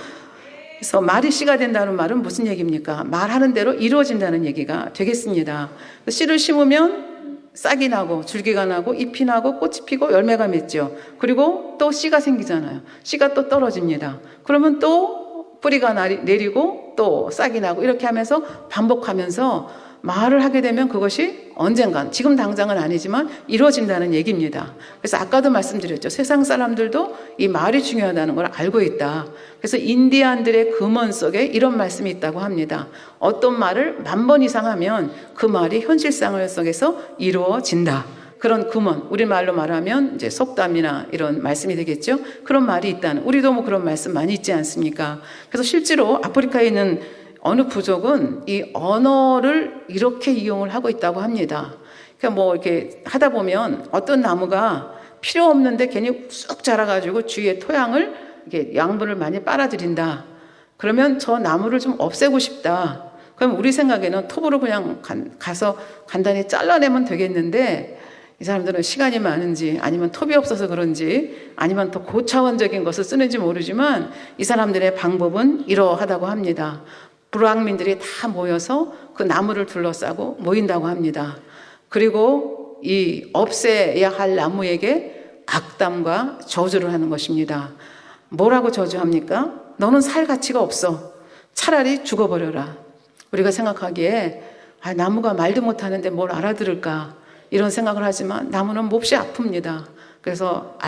그래서 말이 씨가 된다는 말은 무슨 얘기입니까? 말하는 대로 이루어진다는 얘기가 되겠습니다. 씨를 심으면 싹이 나고 줄기가 나고 잎이 나고 꽃이 피고 열매가 맺죠. 그리고 또 씨가 생기잖아요. 씨가 또 떨어집니다. 그러면 또 뿌리가 내리고 또 싹이 나고 이렇게 하면서 반복하면서 말을 하게 되면 그것이 언젠간, 지금 당장은 아니지만 이루어진다는 얘기입니다. 그래서 아까도 말씀드렸죠. 세상 사람들도 이 말이 중요하다는 걸 알고 있다. 그래서 인디안들의 금언 속에 이런 말씀이 있다고 합니다. 어떤 말을 10,000번 이상 하면 그 말이 현실생활 속에서 이루어진다. 그런 금언, 우리말로 말하면 이제 속담이나 이런 말씀이 되겠죠. 그런 말이 있다는, 우리도 그런 말씀 많이 있지 않습니까? 그래서 실제로 아프리카에 있는 어느 부족은 이 언어를 이렇게 이용을 하고 있다고 합니다. 그러니까 이렇게 하다 보면 어떤 나무가 필요 없는데 괜히 쑥 자라가지고 주위에 토양을 이렇게 양분을 많이 빨아들인다. 그러면 저 나무를 좀 없애고 싶다. 그럼 우리 생각에는 톱으로 그냥 가서 간단히 잘라내면 되겠는데, 이 사람들은 시간이 많은지 아니면 톱이 없어서 그런지 아니면 더 고차원적인 것을 쓰는지 모르지만 이 사람들의 방법은 이러하다고 합니다. 불황민들이 다 모여서 그 나무를 둘러싸고 모인다고 합니다. 그리고 이 없애야 할 나무에게 악담과 저주를 하는 것입니다. 뭐라고 저주합니까? 너는 살 가치가 없어. 차라리 죽어버려라. 우리가 생각하기에 나무가 말도 못하는데 뭘 알아들을까 이런 생각을 하지만 나무는 몹시 아픕니다. 그래서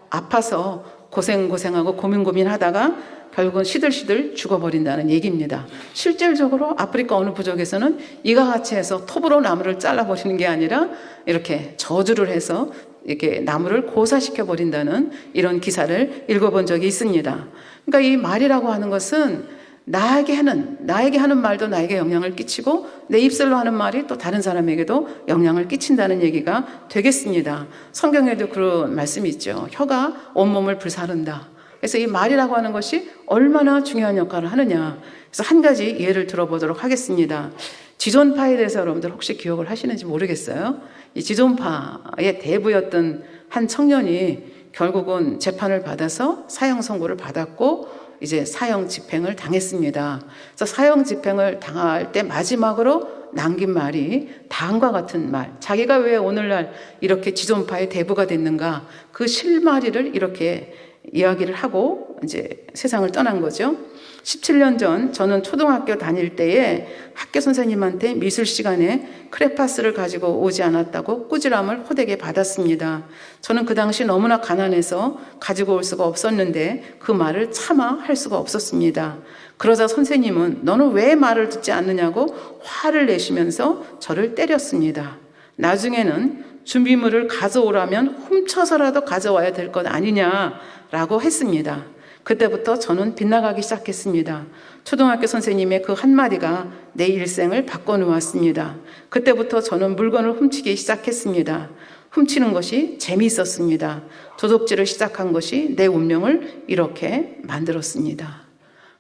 아파서 고생하고 고민하다가 결국은 시들시들 죽어버린다는 얘기입니다. 실질적으로 아프리카 어느 부족에서는 이와 같이 해서 톱으로 나무를 잘라버리는 게 아니라 이렇게 저주를 해서 이렇게 나무를 고사시켜버린다는 이런 기사를 읽어본 적이 있습니다. 그러니까 이 말이라고 하는 것은 나에게 하는 말도 나에게 영향을 끼치고 내 입술로 하는 말이 또 다른 사람에게도 영향을 끼친다는 얘기가 되겠습니다. 성경에도 그런 말씀이 있죠. 혀가 온몸을 불사른다. 그래서 이 말이라고 하는 것이 얼마나 중요한 역할을 하느냐. 그래서 한 가지 예를 들어보도록 하겠습니다. 지존파에 대해서 여러분들 혹시 기억을 하시는지 모르겠어요. 이 지존파의 대부였던 한 청년이 결국은 재판을 받아서 사형 선고를 받았고 이제 사형 집행을 당했습니다. 그래서 사형 집행을 당할 때 마지막으로 남긴 말이 다음과 같은 말. 자기가 왜 오늘날 이렇게 지존파의 대부가 됐는가? 그 실마리를 이렇게 이야기를 하고 이제 세상을 떠난 거죠. 17년 전 저는 초등학교 다닐 때에 학교 선생님한테 미술 시간에 크레파스를 가지고 오지 않았다고 꾸지람을 호되게 받았습니다. 저는 그 당시 너무나 가난해서 가지고 올 수가 없었는데 그 말을 차마 할 수가 없었습니다. 그러자 선생님은 너는 왜 말을 듣지 않느냐고 화를 내시면서 저를 때렸습니다. 나중에는 준비물을 가져오라면 훔쳐서라도 가져와야 될 것 아니냐라고 했습니다. 그때부터 저는 빗나가기 시작했습니다. 초등학교 선생님의 그 한마디가 내 일생을 바꿔놓았습니다. 그때부터 저는 물건을 훔치기 시작했습니다. 훔치는 것이 재미있었습니다. 도둑질을 시작한 것이 내 운명을 이렇게 만들었습니다.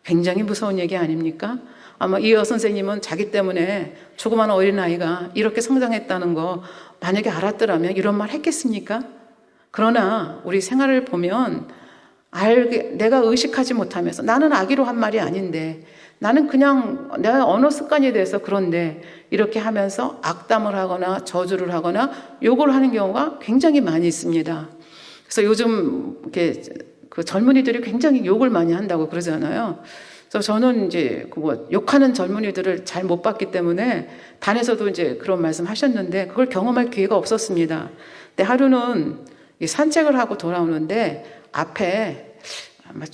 굉장히 무서운 얘기 아닙니까? 아마 이 여선생님은 자기 때문에 조그마한 어린아이가 이렇게 성장했다는 거 만약에 알았더라면 이런 말 했겠습니까? 그러나 우리 생활을 보면 내가 의식하지 못하면서 나는 악의로 한 말이 아닌데 나는 그냥 내 언어 습관에 대해서 그런데 이렇게 하면서 악담을 하거나 저주를 하거나 욕을 하는 경우가 굉장히 많이 있습니다. 그래서 요즘 이렇게 그 젊은이들이 굉장히 욕을 많이 한다고 그러잖아요. 그래서 저는 이제 그 욕하는 젊은이들을 잘 못 봤기 때문에 단에서도 이제 그런 말씀 하셨는데 그걸 경험할 기회가 없었습니다. 근데 하루는 이 산책을 하고 돌아오는데 앞에 아마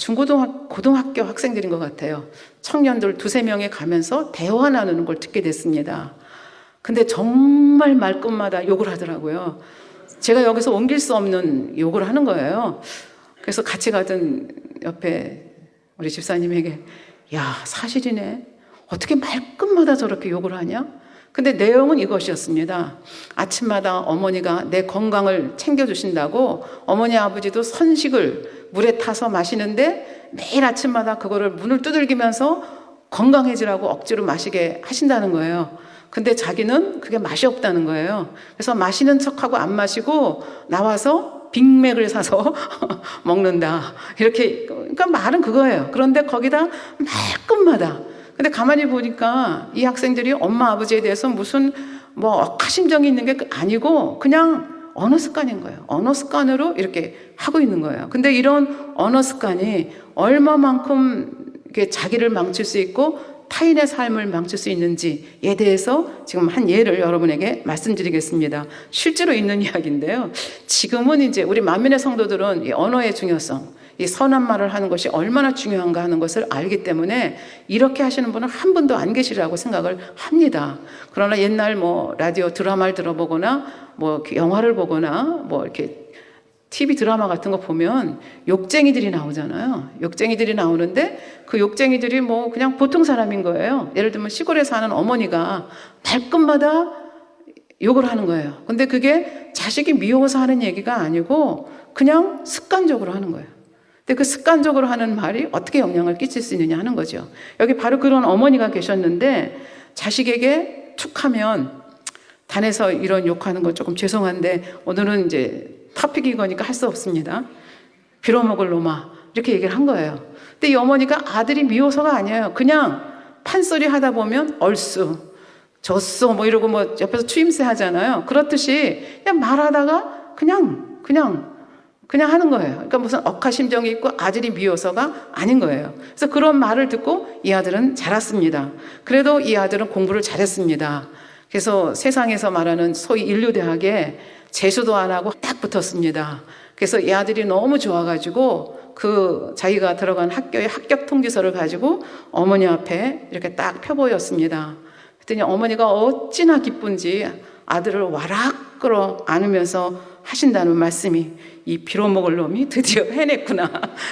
고등학교 학생들인 것 같아요. 청년들 두세 명이 가면서 대화 나누는 걸 듣게 됐습니다. 근데 정말 말끝마다 욕을 하더라고요. 제가 여기서 옮길 수 없는 욕을 하는 거예요. 그래서 같이 가던 옆에 우리 집사님에게 야, 사실이네. 어떻게 말끝마다 저렇게 욕을 하냐? 근데 내용은 이것이었습니다. 아침마다 어머니가 내 건강을 챙겨주신다고 어머니 아버지도 선식을 물에 타서 마시는데 매일 아침마다 그거를 문을 두들기면서 건강해지라고 억지로 마시게 하신다는 거예요. 근데 자기는 그게 맛이 없다는 거예요. 그래서 마시는 척하고 안 마시고 나와서 빅맥을 사서 먹는다. 이렇게, 그러니까 말은 그거예요. 그런데 거기다 말끝마다. 근데 가만히 보니까 이 학생들이 엄마 아버지에 대해서 무슨 뭐 억하심정이 있는 게 아니고 그냥 언어 습관인 거예요. 언어 습관으로 이렇게 하고 있는 거예요. 근데 이런 언어 습관이 얼마만큼 이렇게 자기를 망칠 수 있고 타인의 삶을 망칠 수 있는지에 대해서 지금 한 예를 여러분에게 말씀드리겠습니다. 실제로 있는 이야기인데요. 지금은 이제 우리 만민의 성도들은 이 언어의 중요성, 이 선한 말을 하는 것이 얼마나 중요한가 하는 것을 알기 때문에 이렇게 하시는 분은 한 분도 안 계시라고 생각을 합니다. 그러나 옛날 뭐 라디오 드라마를 들어보거나 뭐 영화를 보거나 뭐 이렇게 TV 드라마 같은 거 보면 욕쟁이들이 나오잖아요. 욕쟁이들이 나오는데 그 욕쟁이들이 뭐 그냥 보통 사람인 거예요. 예를 들면 시골에 사는 어머니가 발끝마다 욕을 하는 거예요. 근데 그게 자식이 미워서 하는 얘기가 아니고 그냥 습관적으로 하는 거예요. 근데 그 습관적으로 하는 말이 어떻게 영향을 끼칠 수 있느냐 하는 거죠. 여기 바로 그런 어머니가 계셨는데 자식에게 툭 하면 단에서 이런 욕하는 건 조금 죄송한데 오늘은 이제 토픽이 거니까 할 수 없습니다. 빌어먹을 놈아 이렇게 얘기를 한 거예요. 근데 이 어머니가 아들이 미워서가 아니에요. 그냥 판소리 하다 보면 얼쑤 졌어 뭐 이러고 뭐 옆에서 추임새 하잖아요. 그렇듯이 그냥 말하다가 그냥 하는 거예요. 그러니까 무슨 억하심정이 있고 아들이 미워서가 아닌 거예요. 그래서 그런 말을 듣고 이 아들은 자랐습니다. 그래도 이 아들은 공부를 잘했습니다. 그래서 세상에서 말하는 소위 인류대학에 재수도 안 하고 딱 붙었습니다. 그래서 이 아들이 너무 좋아가지고 그 자기가 들어간 학교의 합격 통지서를 가지고 어머니 앞에 이렇게 딱 펴보였습니다. 그랬더니 어머니가 어찌나 기쁜지 아들을 와락 끌어 안으면서 하신다는 말씀이 이 빌어먹을 놈이 드디어 해냈구나.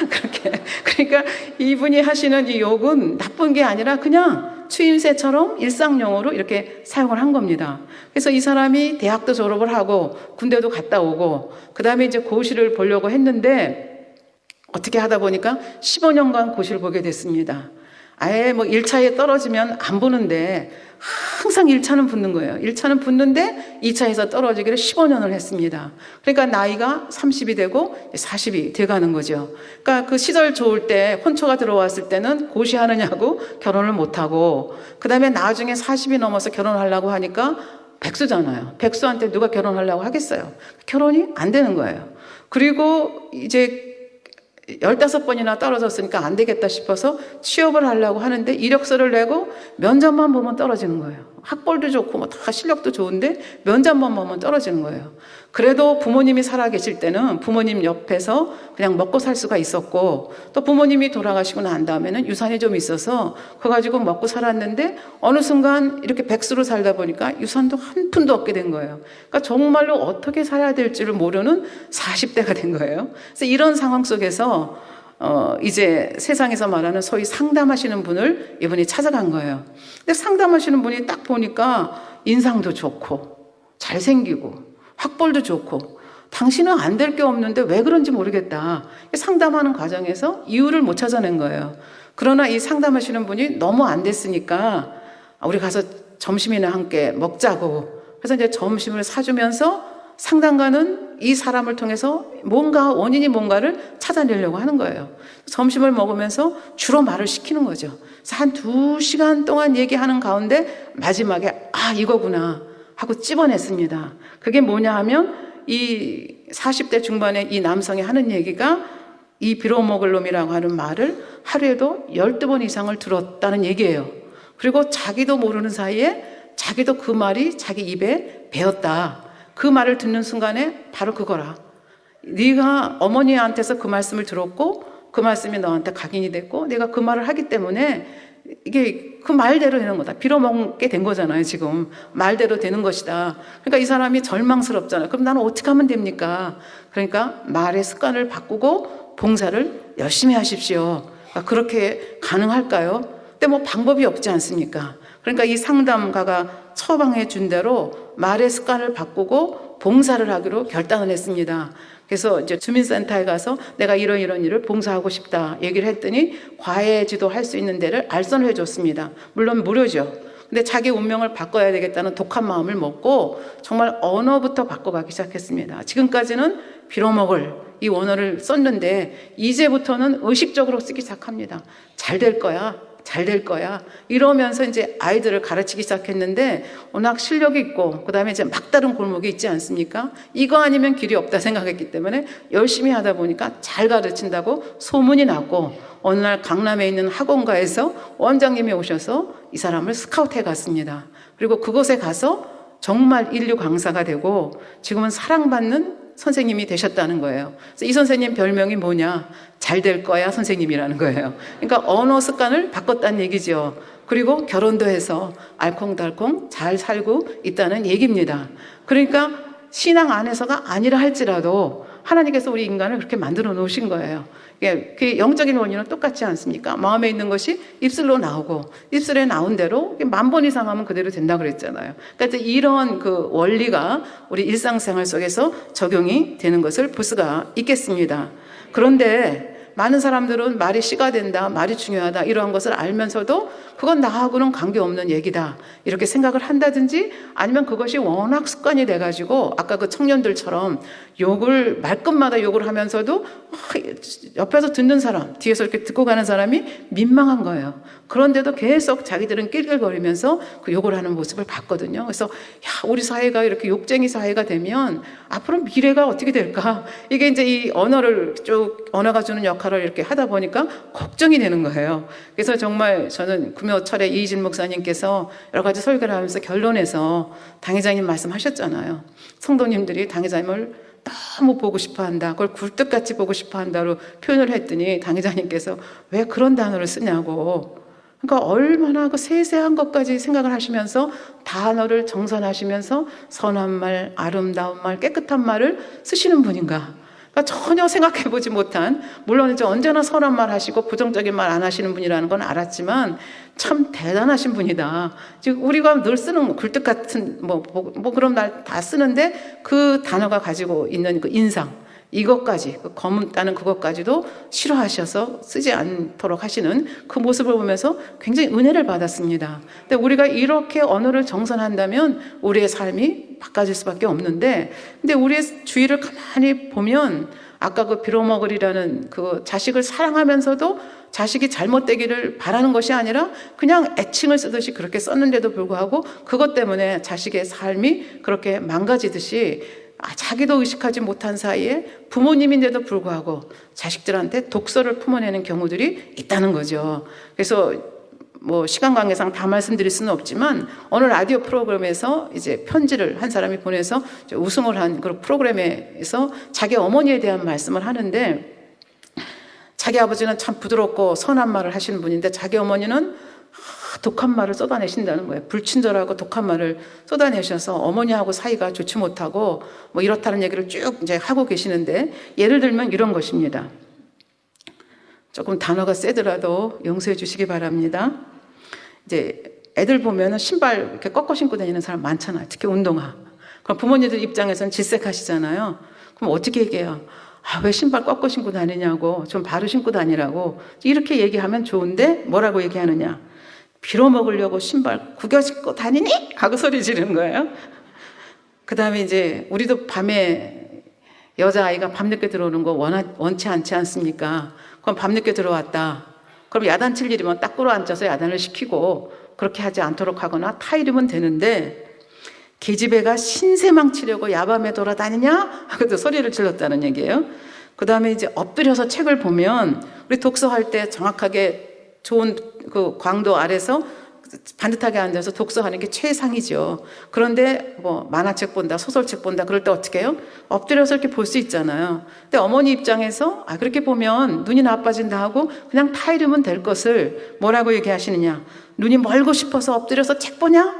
그렇게. 그러니까 이분이 하시는 이 욕은 나쁜 게 아니라 그냥 추임새처럼 일상용어로 이렇게 사용을 한 겁니다. 그래서 이 사람이 대학도 졸업을 하고 군대도 갔다 오고 그 다음에 이제 고시를 보려고 했는데 어떻게 하다 보니까 15년간 고시를 보게 됐습니다. 아예 뭐 1차에 떨어지면 안 보는데 항상 1차는 붙는 거예요. 1차는 붙는데 2차에서 떨어지기를 15년을 했습니다. 그러니까 나이가 30이 되고 40이 돼가는 거죠. 그러니까 그 시절 좋을 때 혼처가 들어왔을 때는 고시하느냐고 결혼을 못하고 그 다음에 나중에 40이 넘어서 결혼하려고 하니까 백수잖아요. 백수한테 누가 결혼하려고 하겠어요. 결혼이 안 되는 거예요. 그리고 이제 15번이나 떨어졌으니까 안 되겠다 싶어서 취업을 하려고 하는데 이력서를 내고 면접만 보면 떨어지는 거예요. 학벌도 좋고 뭐 다 실력도 좋은데 면접만 보면 떨어지는 거예요. 그래도 부모님이 살아계실 때는 부모님 옆에서 그냥 먹고 살 수가 있었고 또 부모님이 돌아가시고 난 다음에는 유산이 좀 있어서 그거 가지고 먹고 살았는데 어느 순간 이렇게 백수로 살다 보니까 유산도 한 푼도 없게 된 거예요. 그러니까 정말로 어떻게 살아야 될지를 모르는 40대가 된 거예요. 그래서 이런 상황 속에서 이제 세상에서 말하는 소위 상담하시는 분을 이분이 찾아간 거예요. 근데 상담하시는 분이 딱 보니까 인상도 좋고 잘생기고 학벌도 좋고 당신은 안 될 게 없는데 왜 그런지 모르겠다. 상담하는 과정에서 이유를 못 찾아낸 거예요. 그러나 이 상담하시는 분이 너무 안 됐으니까 우리 가서 점심이나 함께 먹자고. 그래서 이제 점심을 사주면서 상담가는 이 사람을 통해서 뭔가 원인이 뭔가를 찾아내려고 하는 거예요. 점심을 먹으면서 주로 말을 시키는 거죠. 그래서 한 2시간 동안 얘기하는 가운데 마지막에 이거구나 하고 찝어냈습니다. 그게 뭐냐 하면 이 40대 중반의 이 남성이 하는 얘기가 이 빌어먹을 놈이라고 하는 말을 하루에도 12번 이상을 들었다는 얘기예요. 그리고 자기도 모르는 사이에 자기도 그 말이 자기 입에 배었다. 그 말을 듣는 순간에 바로 그거라. 네가 어머니한테서 그 말씀을 들었고 그 말씀이 너한테 각인이 됐고 내가 그 말을 하기 때문에 이게 그 말대로 되는 거다. 빌어먹게 된 거잖아요. 지금 말대로 되는 것이다. 그러니까 이 사람이 절망스럽잖아요. 그럼 나는 어떻게 하면 됩니까? 그러니까 말의 습관을 바꾸고 봉사를 열심히 하십시오. 그러니까 그렇게 가능할까요? 근데 뭐 방법이 없지 않습니까? 그러니까 이 상담가가 처방해 준 대로 말의 습관을 바꾸고 봉사를 하기로 결단을 했습니다. 그래서 이제 주민센터에 가서 내가 이런 일을 봉사하고 싶다 얘기를 했더니 과외지도 할 수 있는 데를 알선을 해줬습니다. 물론 무료죠. 근데 자기 운명을 바꿔야 되겠다는 독한 마음을 먹고 정말 언어부터 바꿔가기 시작했습니다. 지금까지는 빌어먹을 이 원어를 썼는데 이제부터는 의식적으로 쓰기 시작합니다. 잘 될 거야. 잘 될 거야. 이러면서 이제 아이들을 가르치기 시작했는데 워낙 실력이 있고 그다음에 이제 막다른 골목이 있지 않습니까? 이거 아니면 길이 없다 생각했기 때문에 열심히 하다 보니까 잘 가르친다고 소문이 났고 어느 날 강남에 있는 학원가에서 원장님이 오셔서 이 사람을 스카우트해 갔습니다. 그리고 그곳에 가서 정말 인류 강사가 되고 지금은 사랑받는 선생님이 되셨다는 거예요. 그래서 이 선생님 별명이 뭐냐? 잘 될 거야 선생님이라는 거예요. 그러니까 언어 습관을 바꿨다는 얘기죠. 그리고 결혼도 해서 알콩달콩 잘 살고 있다는 얘기입니다. 그러니까 신앙 안에서가 아니라 할지라도 하나님께서 우리 인간을 그렇게 만들어 놓으신 거예요. 그 영적인 원리는 똑같지 않습니까? 마음에 있는 것이 입술로 나오고 입술에 나온 대로 10,000번 이상 하면 그대로 된다 그랬잖아요. 그러니까 이런 그 원리가 우리 일상생활 속에서 적용이 되는 것을 볼 수가 있겠습니다. 그런데 많은 사람들은 말이 씨가 된다, 말이 중요하다 이러한 것을 알면서도 그건 나하고는 관계없는 얘기다 이렇게 생각을 한다든지 아니면 그것이 워낙 습관이 돼가지고 아까 그 청년들처럼 욕을 말끝마다 욕을 하면서도 옆에서 듣는 사람, 뒤에서 이렇게 듣고 가는 사람이 민망한 거예요. 그런데도 계속 자기들은 낄낄거리면서 그 욕을 하는 모습을 봤거든요. 그래서 야, 우리 사회가 이렇게 욕쟁이 사회가 되면 앞으로 미래가 어떻게 될까? 이게 이제 이 언어를 쭉 언어가 주는 역할을 이렇게 하다 보니까 걱정이 되는 거예요. 그래서 정말 저는 금요철에 이희진 목사님께서 여러 가지 설교를 하면서 결론에서 당회장님 말씀하셨잖아요. 성도님들이 당회장님을 너무 보고 싶어 한다. 그걸 굴뚝같이 보고 싶어 한다로 표현을 했더니 당회장님께서 왜 그런 단어를 쓰냐고. 그러니까 얼마나 그 세세한 것까지 생각을 하시면서 단어를 정선하시면서 선한 말, 아름다운 말, 깨끗한 말을 쓰시는 분인가. 그러니까 전혀 생각해보지 못한, 물론 이제 언제나 선한 말 하시고 부정적인 말 안 하시는 분이라는 건 알았지만 참 대단하신 분이다. 지금 우리가 늘 쓰는 굴뚝 같은 뭐 그런 말 다 쓰는데 그 단어가 가지고 있는 그 인상, 이것까지 그 거문다는 그것까지도 싫어하셔서 쓰지 않도록 하시는 그 모습을 보면서 굉장히 은혜를 받았습니다. 근데 우리가 이렇게 언어를 정선한다면 우리의 삶이 바꿔질 수밖에 없는데, 근데 우리의 주위를 가만히 보면 아까 그 빌어먹으리라는 그 자식을 사랑하면서도 자식이 잘못되기를 바라는 것이 아니라 그냥 애칭을 쓰듯이 그렇게 썼는데도 불구하고 그것 때문에 자식의 삶이 그렇게 망가지듯이 자기도 의식하지 못한 사이에 부모님인데도 불구하고 자식들한테 독서를 품어내는 경우들이 있다는 거죠. 그래서 뭐 시간 관계상 다 말씀드릴 수는 없지만 어느 라디오 프로그램에서 이제 편지를 한 사람이 보내서 우승을 한 그 프로그램에서 자기 어머니에 대한 말씀을 하는데, 자기 아버지는 참 부드럽고 선한 말을 하시는 분인데 자기 어머니는 독한 말을 쏟아내신다는 거예요. 불친절하고 독한 말을 쏟아내셔서 어머니하고 사이가 좋지 못하고 뭐 이렇다는 얘기를 쭉 이제 하고 계시는데, 예를 들면 이런 것입니다. 조금 단어가 세더라도 용서해 주시기 바랍니다. 이제 애들 보면은 신발 이렇게 꺾어 신고 다니는 사람 많잖아요. 특히 운동화. 그럼 부모님들 입장에서는 질색하시잖아요. 그럼 어떻게 얘기해요? 왜 신발 꺾어 신고 다니냐고, 좀 바로 신고 다니라고. 이렇게 얘기하면 좋은데 뭐라고 얘기하느냐? 빌어먹으려고 신발 구겨 신고 다니니? 하고 소리 지르는 거예요. 그 다음에 이제 우리도 밤에 여자아이가 밤늦게 들어오는 거 원치 않지 않습니까? 그럼 밤늦게 들어왔다. 그럼 야단 칠 일이면 딱 끌어앉아서 야단을 시키고 그렇게 하지 않도록 하거나 타이르면 되는데, 계집애가 신세망 치려고 야밤에 돌아다니냐? 하고도 소리를 질렀다는 얘기예요. 그 다음에 이제 엎드려서 책을 보면 우리 독서할 때 정확하게 좋은 그 광도 아래서 반듯하게 앉아서 독서하는 게 최상이죠. 그런데 뭐 만화책 본다, 소설책 본다 그럴 때 어떻게 해요? 엎드려서 이렇게 볼 수 있잖아요. 근데 어머니 입장에서 그렇게 보면 눈이 나빠진다 하고 그냥 타이르면 될 것을 뭐라고 얘기하시느냐? 눈이 멀고 싶어서 엎드려서 책 보냐?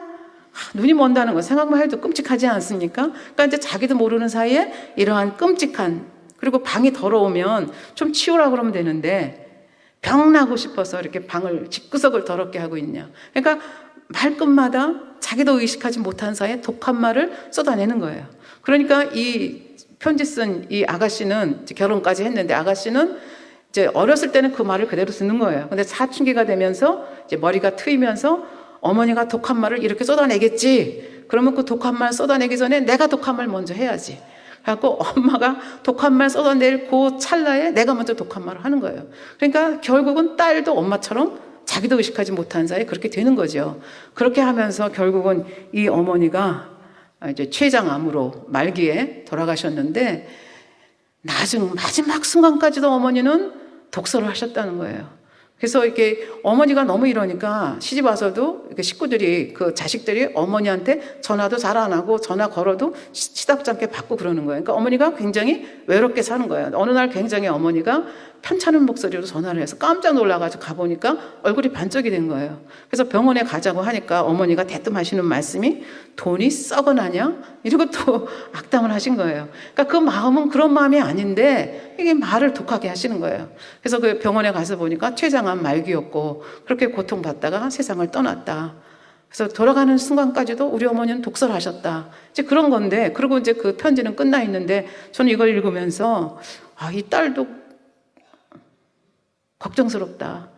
눈이 먼다는 거 생각만 해도 끔찍하지 않습니까? 그러니까 이제 자기도 모르는 사이에 이러한 끔찍한, 그리고 방이 더러우면 좀 치우라고 그러면 되는데 병나고 싶어서 이렇게 방을 집구석을 더럽게 하고 있냐. 그러니까 말끝마다 자기도 의식하지 못한 사이에 독한 말을 쏟아내는 거예요. 그러니까 이 편지 쓴 이 아가씨는 이제 결혼까지 했는데 아가씨는 이제 어렸을 때는 그 말을 그대로 듣는 거예요. 근데 사춘기가 되면서 이제 머리가 트이면서 어머니가 독한 말을 이렇게 쏟아내겠지. 그러면 그 독한 말 쏟아내기 전에 내가 독한 말 먼저 해야지. 그래갖고 엄마가 독한 말 쏟아낼 그 찰나에 내가 먼저 독한 말을 하는 거예요. 그러니까 결국은 딸도 엄마처럼 자기도 의식하지 못한 사이에 그렇게 되는 거죠. 그렇게 하면서 결국은 이 어머니가 이제 췌장암으로 말기에 돌아가셨는데 마지막 순간까지도 어머니는 독서를 하셨다는 거예요. 그래서 이렇게 어머니가 너무 이러니까 시집 와서도 이렇게 식구들이 그 자식들이 어머니한테 전화도 잘 안 하고 전화 걸어도 시답지 않게 받고 그러는 거예요. 그러니까 어머니가 굉장히 외롭게 사는 거예요. 어느 날 굉장히 어머니가 편찮은 목소리로 전화를 해서 깜짝 놀라가지고 가보니까 얼굴이 반쪽이 된 거예요. 그래서 병원에 가자고 하니까 어머니가 대뜸 하시는 말씀이 돈이 썩어나냐? 이러고 또 악담을 하신 거예요. 그러니까 그 마음은 그런 마음이 아닌데 이게 말을 독하게 하시는 거예요. 그래서 그 병원에 가서 보니까 췌장암 말기였고 그렇게 고통받다가 세상을 떠났다. 그래서 돌아가는 순간까지도 우리 어머니는 독서를 하셨다. 이제 그런 건데, 그리고 이제 그 편지는 끝나 있는데 저는 이걸 읽으면서 이 딸도 걱정스럽다.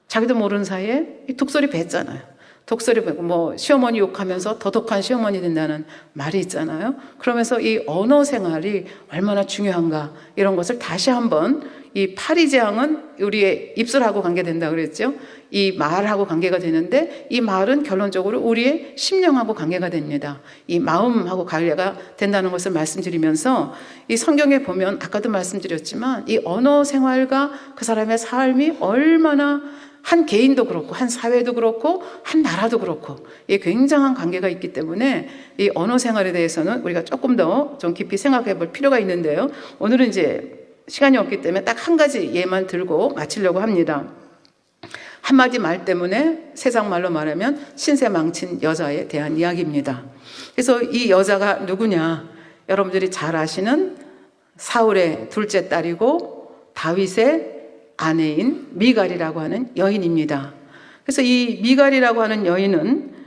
자기도 모르는 사이에 이 독설이 뱄잖아요. 독설이 배고 뭐 시어머니 욕하면서 더독한 시어머니 된다는 말이 있잖아요. 그러면서 이 언어 생활이 얼마나 중요한가 이런 것을 다시 한번 이 파리재앙은 우리의 입술하고 관계된다고 그랬죠. 이 말하고 관계가 되는데 이 말은 결론적으로 우리의 심령하고 관계가 됩니다. 이 마음하고 관계가 된다는 것을 말씀드리면서 이 성경에 보면 아까도 말씀드렸지만 이 언어 생활과 그 사람의 삶이 얼마나 한 개인도 그렇고 한 사회도 그렇고 한 나라도 그렇고 이 굉장한 관계가 있기 때문에 이 언어 생활에 대해서는 우리가 조금 더 좀 깊이 생각해 볼 필요가 있는데요. 오늘은 이제 시간이 없기 때문에 딱 한 가지 예만 들고 마치려고 합니다. 한마디 말 때문에 세상 말로 말하면 신세 망친 여자에 대한 이야기입니다. 그래서 이 여자가 누구냐? 여러분들이 잘 아시는 사울의 둘째 딸이고 다윗의 아내인 미갈이라고 하는 여인입니다. 그래서 이 미갈이라고 하는 여인은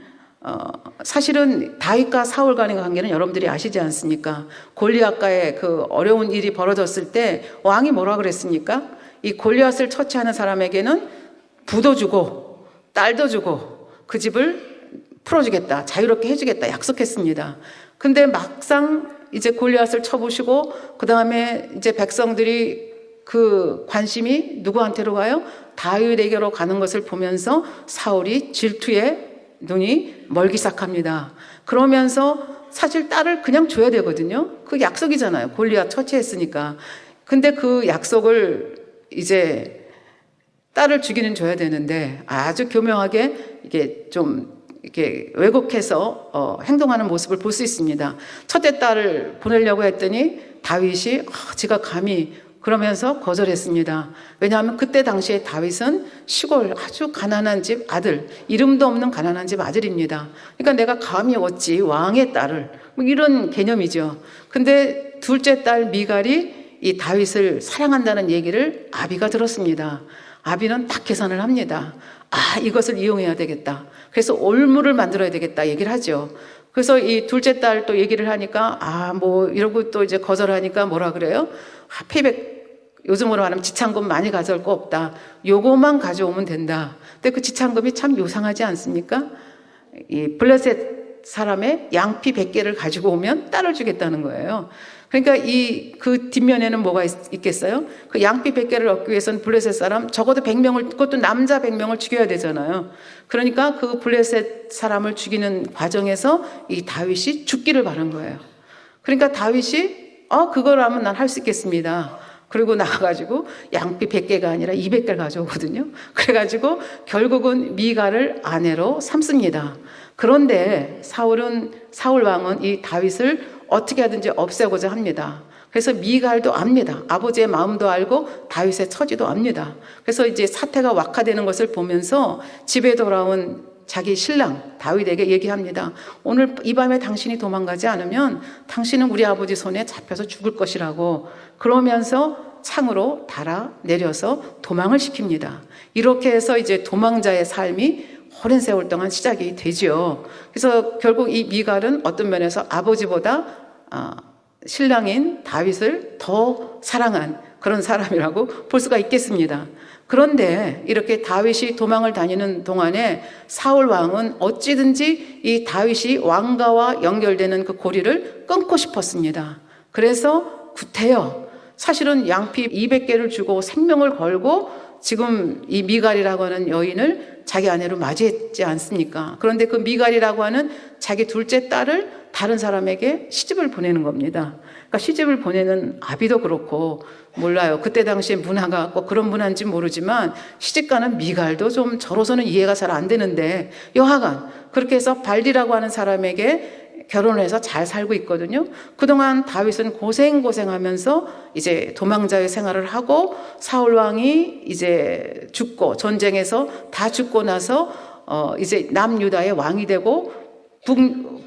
사실은 다윗과 사울 간의 관계는 여러분들이 아시지 않습니까? 골리앗과의 그 어려운 일이 벌어졌을 때 왕이 뭐라 그랬습니까? 이 골리앗을 처치하는 사람에게는 부도 주고 딸도 주고 그 집을 풀어주겠다, 자유롭게 해주겠다 약속했습니다. 근데 막상 이제 골리앗을 쳐보시고 그 다음에 이제 백성들이 그 관심이 누구한테로 가요? 다윗에게로 가는 것을 보면서 사울이 질투에 눈이 멀기 시작합니다. 그러면서 사실 딸을 그냥 줘야 되거든요. 그 약속이잖아요. 골리앗 처치했으니까. 근데 그 약속을 이제 딸을 주기는 줘야 되는데 아주 교묘하게 이게 좀 이렇게 왜곡해서 행동하는 모습을 볼 수 있습니다. 첫째 딸을 보내려고 했더니 다윗이 지가 감히 그러면서 거절했습니다. 왜냐하면 그때 당시에 다윗은 시골 아주 가난한 집 아들, 이름도 없는 가난한 집 아들입니다. 그러니까 내가 감히 어찌 왕의 딸을, 뭐 이런 개념이죠. 근데 둘째 딸 미갈이 이 다윗을 사랑한다는 얘기를 아비가 들었습니다. 아비는 딱 계산을 합니다. 이것을 이용해야 되겠다. 그래서 올무를 만들어야 되겠다 얘기를 하죠. 그래서 이 둘째 딸 또 얘기를 하니까 뭐 이러고 또 이제 거절하니까 뭐라 그래요? 페이백, 요즘으로 말하면 지참금 많이 가져올 거 없다. 요거만 가져오면 된다. 근데 그 지참금이 참 요상하지 않습니까? 이 블레셋 사람의 양피 100개를 가지고 오면 딸을 주겠다는 거예요. 그러니까 그 뒷면에는 뭐가 있겠어요? 그 양피 100개를 얻기 위해서는 블레셋 사람 적어도 100명을, 그것도 남자 100명을 죽여야 되잖아요. 그러니까 그 블레셋 사람을 죽이는 과정에서 이 다윗이 죽기를 바란 거예요. 그러니까 다윗이 그거라면 난 할 수 있겠습니다. 그리고 나가가지고 양피 100개가 아니라 200개를 가져오거든요. 그래가지고 결국은 미갈을 아내로 삼습니다. 그런데 사울 왕은 이 다윗을 어떻게 하든지 없애고자 합니다. 그래서 미갈도 압니다. 아버지의 마음도 알고 다윗의 처지도 압니다. 그래서 이제 사태가 악화되는 것을 보면서 집에 돌아온 자기 신랑 다윗에게 얘기합니다. 오늘 이 밤에 당신이 도망가지 않으면 당신은 우리 아버지 손에 잡혀서 죽을 것이라고. 그러면서 창으로 달아 내려서 도망을 시킵니다. 이렇게 해서 이제 도망자의 삶이 오랜 세월 동안 시작이 되죠. 그래서 결국 이 미갈은 어떤 면에서 아버지보다 신랑인 다윗을 더 사랑한 그런 사람이라고 볼 수가 있겠습니다. 그런데 이렇게 다윗이 도망을 다니는 동안에 사울 왕은 어찌든지 이 다윗이 왕가와 연결되는 그 고리를 끊고 싶었습니다. 그래서 구태여 사실은 양피 200개를 주고 생명을 걸고 지금 이 미갈이라고 하는 여인을 자기 아내로 맞이했지 않습니까? 그런데 그 미갈이라고 하는 자기 둘째 딸을 다른 사람에게 시집을 보내는 겁니다. 그러니까 시집을 보내는 아비도 그렇고 몰라요. 그때 당시에 문화가 꼭 그런 문화인지 모르지만 시집가는 미갈도 좀 저로서는 이해가 잘 안 되는데 여하간 그렇게 해서 발디라고 하는 사람에게 결혼을 해서 잘 살고 있거든요. 그동안 다윗은 고생하면서 이제 도망자의 생활을 하고 사울 왕이 이제 죽고 전쟁에서 다 죽고 나서 이제 남유다의 왕이 되고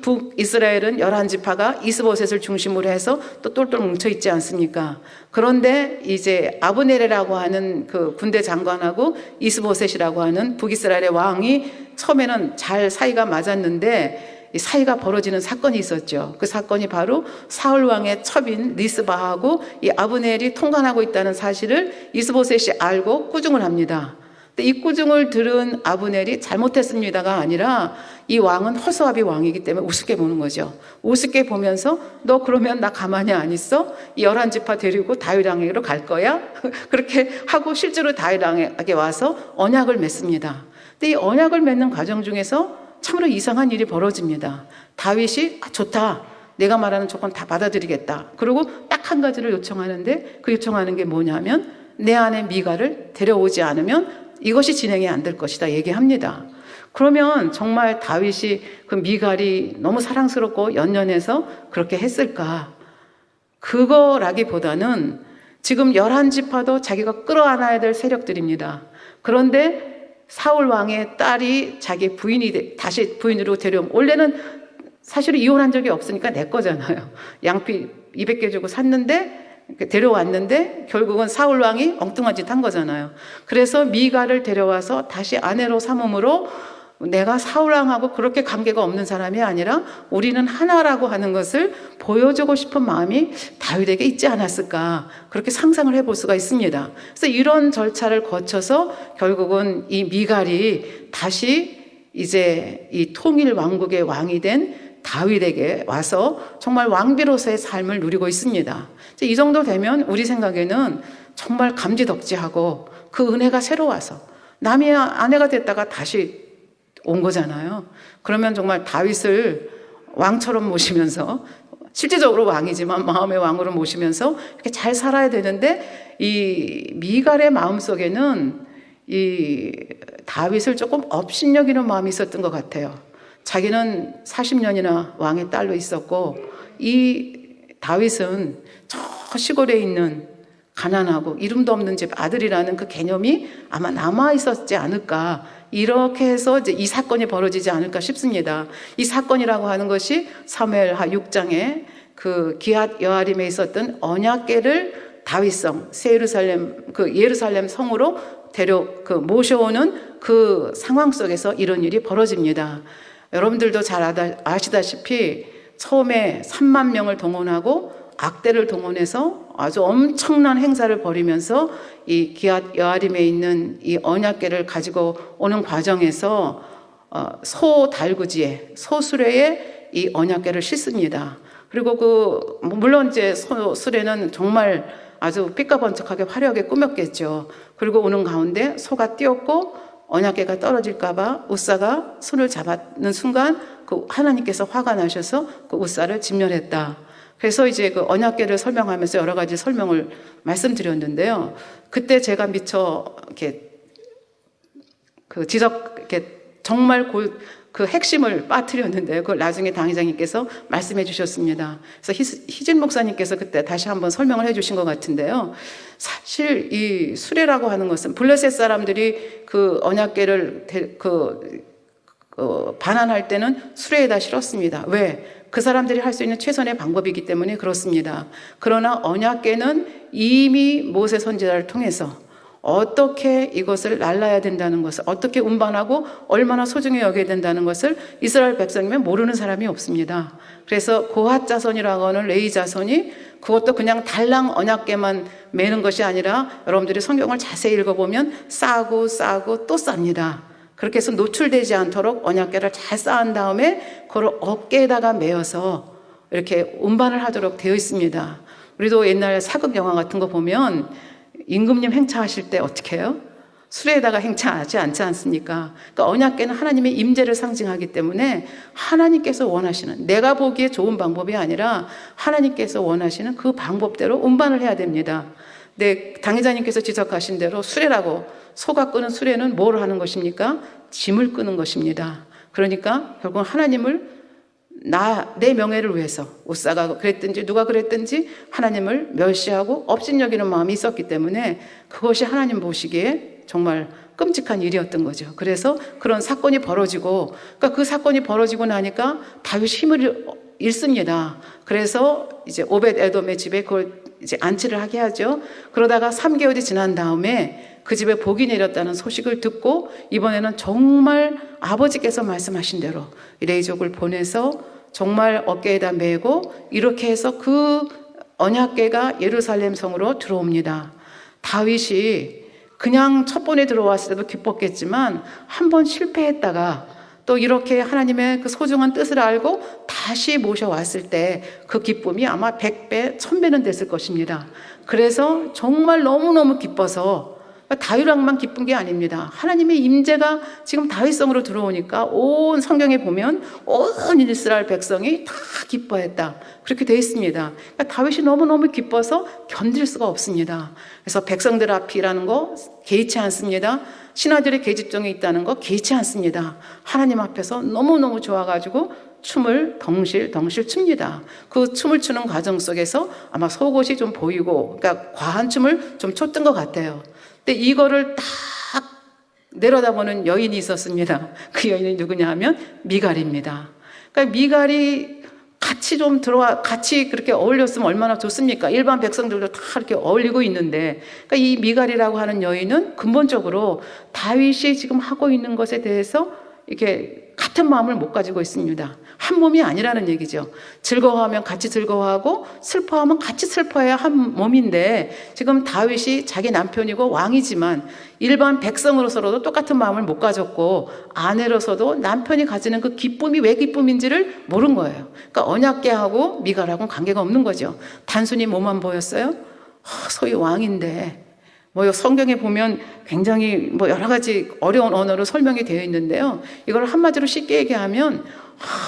북이스라엘은 11지파가 이스보셋을 중심으로 해서 또 똘똘 뭉쳐 있지 않습니까? 그런데 이제 아브네르라고 하는 그 군대 장관하고 이스보셋이라고 하는 북이스라엘의 왕이 처음에는 잘 사이가 맞았는데 이 사이가 벌어지는 사건이 있었죠. 그 사건이 바로 사울 왕의 첩인 리스바하고 이 아브넬이 통관하고 있다는 사실을 이스보셋이 알고 꾸중을 합니다. 근데 이 꾸중을 들은 아브넬이 잘못했습니다가 아니라 이 왕은 허수아비 왕이기 때문에 우습게 보는 거죠. 우습게 보면서 너 그러면 나 가만히 안 있어? 이 11지파 데리고 다윗 왕에게로 갈 거야? 그렇게 하고 실제로 다윗 왕에게 와서 언약을 맺습니다. 근데 이 언약을 맺는 과정 중에서 참으로 이상한 일이 벌어집니다. 다윗이 좋다. 내가 말하는 조건 다 받아들이겠다. 그리고 딱 한 가지를 요청하는데 그 요청하는 게 뭐냐면 내 아내 미갈을 데려오지 않으면 이것이 진행이 안 될 것이다 얘기합니다. 그러면 정말 다윗이 그 미갈이 너무 사랑스럽고 연연해서 그렇게 했을까? 그거라기보다는 지금 11지파도 자기가 끌어안아야 될 세력들입니다. 그런데 사울 왕의 딸이 자기 다시 부인으로 데려오면 원래는 사실은 이혼한 적이 없으니까 내 거잖아요. 양피 200개 주고 샀는데 데려왔는데 결국은 사울 왕이 엉뚱한 짓 한 거잖아요. 그래서 미갈을 데려와서 다시 아내로 삼음으로 내가 사울 왕하고 그렇게 관계가 없는 사람이 아니라 우리는 하나라고 하는 것을 보여주고 싶은 마음이 다윗에게 있지 않았을까, 그렇게 상상을 해볼 수가 있습니다. 그래서 이런 절차를 거쳐서 결국은 이 미갈이 다시 이제 이 통일 왕국의 왕이 된 다윗에게 와서 정말 왕비로서의 삶을 누리고 있습니다. 이 정도 되면 우리 생각에는 정말 감지덕지하고 그 은혜가 새로 와서 남의 아내가 됐다가 다시 온 거잖아요. 그러면 정말 다윗을 왕처럼 모시면서, 실제적으로 왕이지만 마음의 왕으로 모시면서 이렇게 잘 살아야 되는데, 이 미갈의 마음속에는 이 다윗을 조금 업신여기는 마음이 있었던 것 같아요. 자기는 40년이나 왕의 딸로 있었고 이 다윗은 저 시골에 있는 가난하고 이름도 없는 집 아들이라는 그 개념이 아마 남아 있었지 않을까, 이렇게 해서 이제 이 사건이 벌어지지 않을까 싶습니다. 이 사건이라고 하는 것이 사무엘하 6장에 그 기앗 여아림에 있었던 언약궤를 다윗성 새 예루살렘, 그 예루살렘 성으로 모셔오는 그 상황 속에서 이런 일이 벌어집니다. 여러분들도 잘 아시다시피 처음에 3만 명을 동원하고 악대를 동원해서 아주 엄청난 행사를 벌이면서 이 기앗 여아림에 있는 이 언약궤를 가지고 오는 과정에서 소 달구지에, 소 수레에 이 언약궤를 싣습니다. 그리고 물론 이제 소 수레는 정말 아주 삐까번쩍하게 화려하게 꾸몄겠죠. 그리고 오는 가운데 소가 뛰었고 언약궤가 떨어질까봐 우사가 손을 잡는 순간 그 하나님께서 화가 나셔서 그 우사를 진멸했다. 그래서 이제 그 언약궤를 설명하면서 여러 가지 설명을 말씀드렸는데요. 그때 제가 미처 이렇게 이렇게 정말 그 핵심을 빠뜨렸는데요. 그걸 나중에 당회장님께서 말씀해 주셨습니다. 그래서 희진 목사님께서 그때 다시 한번 설명을 해 주신 것 같은데요. 사실 이 수레라고 하는 것은 블레셋 사람들이 그 언약궤를 반환할 때는 수레에다 실었습니다. 왜? 그 사람들이 할 수 있는 최선의 방법이기 때문에 그렇습니다. 그러나 언약궤는 이미 모세 선지자를 통해서 어떻게 이것을 날라야 된다는 것을, 어떻게 운반하고 얼마나 소중히 여겨야 된다는 것을 이스라엘 백성이면 모르는 사람이 없습니다. 그래서 고핫 자손이라고 하는 레위 자손이 그것도 그냥 달랑 언약궤만 매는 것이 아니라 여러분들이 성경을 자세히 읽어보면 싸고 또 쌉니다. 그렇게 해서 노출되지 않도록 언약궤를 잘 쌓은 다음에 그걸 어깨에다가 메어서 이렇게 운반을 하도록 되어 있습니다. 우리도 옛날 사극 영화 같은 거 보면 임금님 행차하실 때 어떻게 해요? 수레에다가 행차하지 않지 않습니까? 그러니까 언약궤는 하나님의 임재를 상징하기 때문에 하나님께서 원하시는, 내가 보기에 좋은 방법이 아니라 하나님께서 원하시는 그 방법대로 운반을 해야 됩니다. 네, 당회장님께서 지적하신 대로 수레라고, 소가 끄는 수레는 뭘 하는 것입니까? 짐을 끄는 것입니다. 그러니까 결국 하나님을 내 명예를 위해서 우사가 그랬든지 누가 그랬든지 하나님을 멸시하고 업신여기는 마음이 있었기 때문에 그것이 하나님 보시기에 정말 끔찍한 일이었던 거죠. 그래서 그런 사건이 벌어지고, 그러니까 그 사건이 벌어지고 나니까 다윗이 힘을 잃습니다. 그래서 이제 오벳 에돔의 집에 그걸 이제 안치를 하게 하죠. 그러다가 3개월이 지난 다음에 그 집에 복이 내렸다는 소식을 듣고 이번에는 정말 아버지께서 말씀하신 대로 레이족을 보내서 정말 어깨에다 메고 이렇게 해서 그 언약궤가 예루살렘 성으로 들어옵니다. 다윗이 그냥 첫 번에 들어왔을 때도 기뻤겠지만 한 번 실패했다가 또 이렇게 하나님의 그 소중한 뜻을 알고 다시 모셔왔을 때 그 기쁨이 아마 100배, 1000배는 됐을 것입니다. 그래서 정말 너무너무 기뻐서 다윗왕만 기쁜 게 아닙니다. 하나님의 임재가 지금 다윗성으로 들어오니까 온 성경에 보면 온 이스라엘 백성이 다 기뻐했다. 그렇게 되어 있습니다. 그러니까 다윗이 너무너무 기뻐서 견딜 수가 없습니다. 그래서 백성들 앞이라는 거 개의치 않습니다. 신하들의 계집종에 있다는 거 개의치 않습니다. 하나님 앞에서 너무너무 좋아가지고 춤을 덩실덩실 춥니다. 그 춤을 추는 과정 속에서 아마 속옷이 좀 보이고, 그러니까 과한 춤을 좀 췄던 것 같아요. 근데 이거를 딱 내려다보는 여인이 있었습니다. 그 여인이 누구냐 하면 미갈입니다. 그러니까 미갈이 같이 그렇게 어울렸으면 얼마나 좋습니까? 일반 백성들도 다 이렇게 어울리고 있는데, 그러니까 이 미갈이라고 하는 여인은 근본적으로 다윗이 지금 하고 있는 것에 대해서 이렇게 같은 마음을 못 가지고 있습니다. 한 몸이 아니라는 얘기죠. 즐거워하면 같이 즐거워하고 슬퍼하면 같이 슬퍼해야 한 몸인데, 지금 다윗이 자기 남편이고 왕이지만 일반 백성으로서도 똑같은 마음을 못 가졌고 아내로서도 남편이 가지는 그 기쁨이 왜 기쁨인지를 모른 거예요. 그러니까 언약궤하고 미갈하고는 관계가 없는 거죠. 단순히 뭐만 보였어요? 소위 왕인데, 성경에 보면 굉장히 여러 가지 어려운 언어로 설명이 되어 있는데요. 이걸 한마디로 쉽게 얘기하면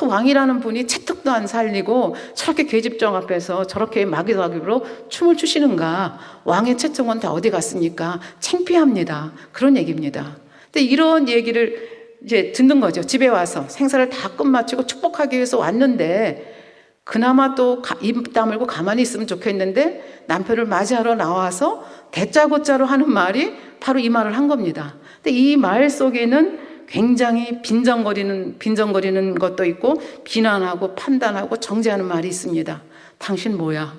왕이라는 분이 채찍도 안 살리고 저렇게 계집종 앞에서 저렇게 마귀가기로 춤을 추시는가? 왕의 채찍은 다 어디 갔습니까? 창피합니다. 그런 얘기입니다. 근데 이런 얘기를 이제 듣는 거죠. 집에 와서 생사를 다 끝마치고 축복하기 위해서 왔는데, 그나마 또 입 다물고 가만히 있으면 좋겠는데 남편을 맞이하러 나와서 대짜고짜로 하는 말이 바로 이 말을 한 겁니다. 근데 이 말 속에는 굉장히 빈정거리는 것도 있고 비난하고 판단하고 정죄하는 말이 있습니다. 당신 뭐야?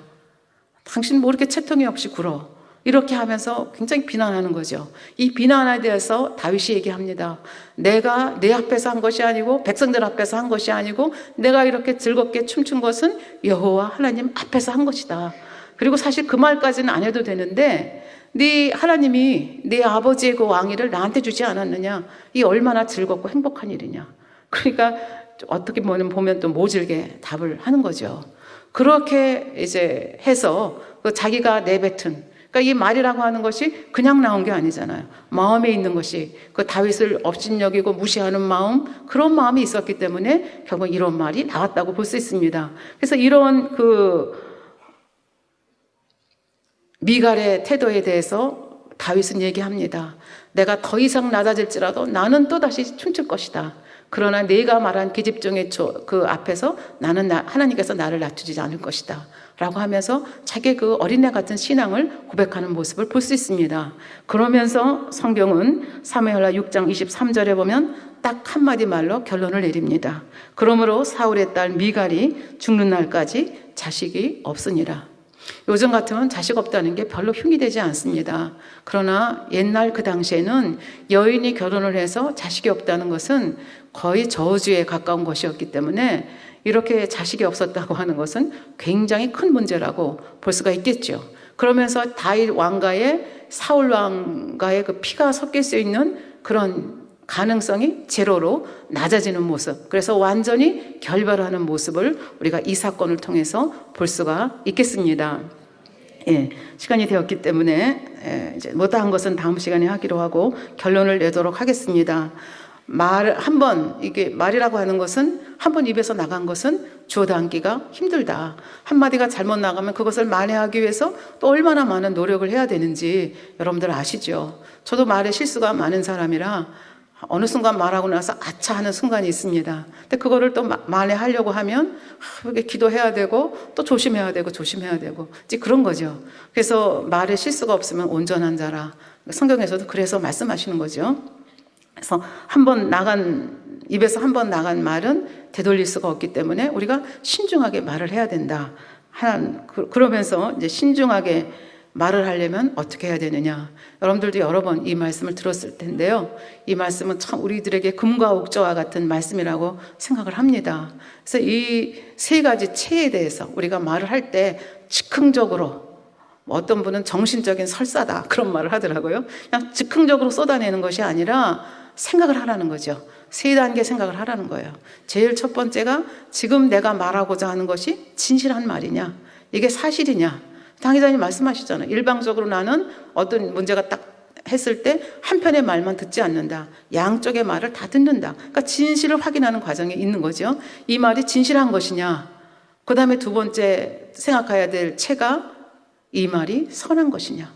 당신 뭐 이렇게 채통이 없이 굴어? 이렇게 하면서 굉장히 비난하는 거죠. 이 비난에 대해서 다윗이 얘기합니다. 내가 내 앞에서 한 것이 아니고 백성들 앞에서 한 것이 아니고 내가 이렇게 즐겁게 춤춘 것은 여호와 하나님 앞에서 한 것이다. 그리고 사실 그 말까지는 안 해도 되는데, 네 하나님이 네 아버지의 그 왕위를 나한테 주지 않았느냐? 이 얼마나 즐겁고 행복한 일이냐? 그러니까 어떻게 보면 또 모질게 답을 하는 거죠. 그렇게 이제 해서 그 자기가 내뱉은 그러니까 이 말이라고 하는 것이 그냥 나온 게 아니잖아요. 마음에 있는 것이 그 다윗을 업신여기고 무시하는 마음, 그런 마음이 있었기 때문에 결국 이런 말이 나왔다고 볼 수 있습니다. 그래서 이런 미갈의 태도에 대해서 다윗은 얘기합니다. 내가 더 이상 낮아질지라도 나는 또다시 춤출 것이다. 그러나 네가 말한 계집종의 그 앞에서 나는 하나님께서 나를 낮추지 않을 것이다 라고 하면서 자기 그 어린애 같은 신앙을 고백하는 모습을 볼 수 있습니다. 그러면서 성경은 사무엘하 6장 23절에 보면 딱 한마디 말로 결론을 내립니다. 그러므로 사울의 딸 미갈이 죽는 날까지 자식이 없으니라. 요즘 같으면 자식 없다는 게 별로 흉이 되지 않습니다. 그러나 옛날 그 당시에는 여인이 결혼을 해서 자식이 없다는 것은 거의 저주에 가까운 것이었기 때문에 이렇게 자식이 없었다고 하는 것은 굉장히 큰 문제라고 볼 수가 있겠죠. 그러면서 다윗 왕가의 사울 왕가의 그 피가 섞일 수 있는 그런 가능성이 제로로 낮아지는 모습, 그래서 완전히 결별하는 모습을 우리가 이 사건을 통해서 볼 수가 있겠습니다. 예, 시간이 되었기 때문에 이제 못한 것은 다음 시간에 하기로 하고 결론을 내도록 하겠습니다. 이게 말이라고 하는 것은 한 번 입에서 나간 것은 주워 담기가 힘들다. 한마디가 잘못 나가면 그것을 만회하기 위해서 또 얼마나 많은 노력을 해야 되는지 여러분들 아시죠? 저도 말에 실수가 많은 사람이라 어느 순간 말하고 나서 아차 하는 순간이 있습니다. 근데 그거를 또 만회하려고 하면 이렇게 기도해야 되고 또 조심해야 되고 이제 그런 거죠. 그래서 말에 실수가 없으면 온전한 자라. 성경에서도 그래서 말씀하시는 거죠. 그래서 입에서 한 번 나간 말은 되돌릴 수가 없기 때문에 우리가 신중하게 말을 해야 된다. 그러면서 이제 신중하게 말을 하려면 어떻게 해야 되느냐. 여러분들도 여러 번 이 말씀을 들었을 텐데요. 이 말씀은 참 우리들에게 금과 옥저와 같은 말씀이라고 생각을 합니다. 그래서 이 세 가지 체에 대해서 우리가 말을 할 때 즉흥적으로, 어떤 분은 정신적인 설사다 그런 말을 하더라고요. 그냥 즉흥적으로 쏟아내는 것이 아니라 생각을 하라는 거죠. 세 단계 생각을 하라는 거예요. 제일 첫 번째가 지금 내가 말하고자 하는 것이 진실한 말이냐, 이게 사실이냐. 당 기자님 말씀하시잖아요. 일방적으로 나는 어떤 문제가 딱 했을 때 한편의 말만 듣지 않는다. 양쪽의 말을 다 듣는다. 그러니까 진실을 확인하는 과정에 있는 거죠. 이 말이 진실한 것이냐. 그 다음에 두 번째 생각해야 될 체가 이 말이 선한 것이냐.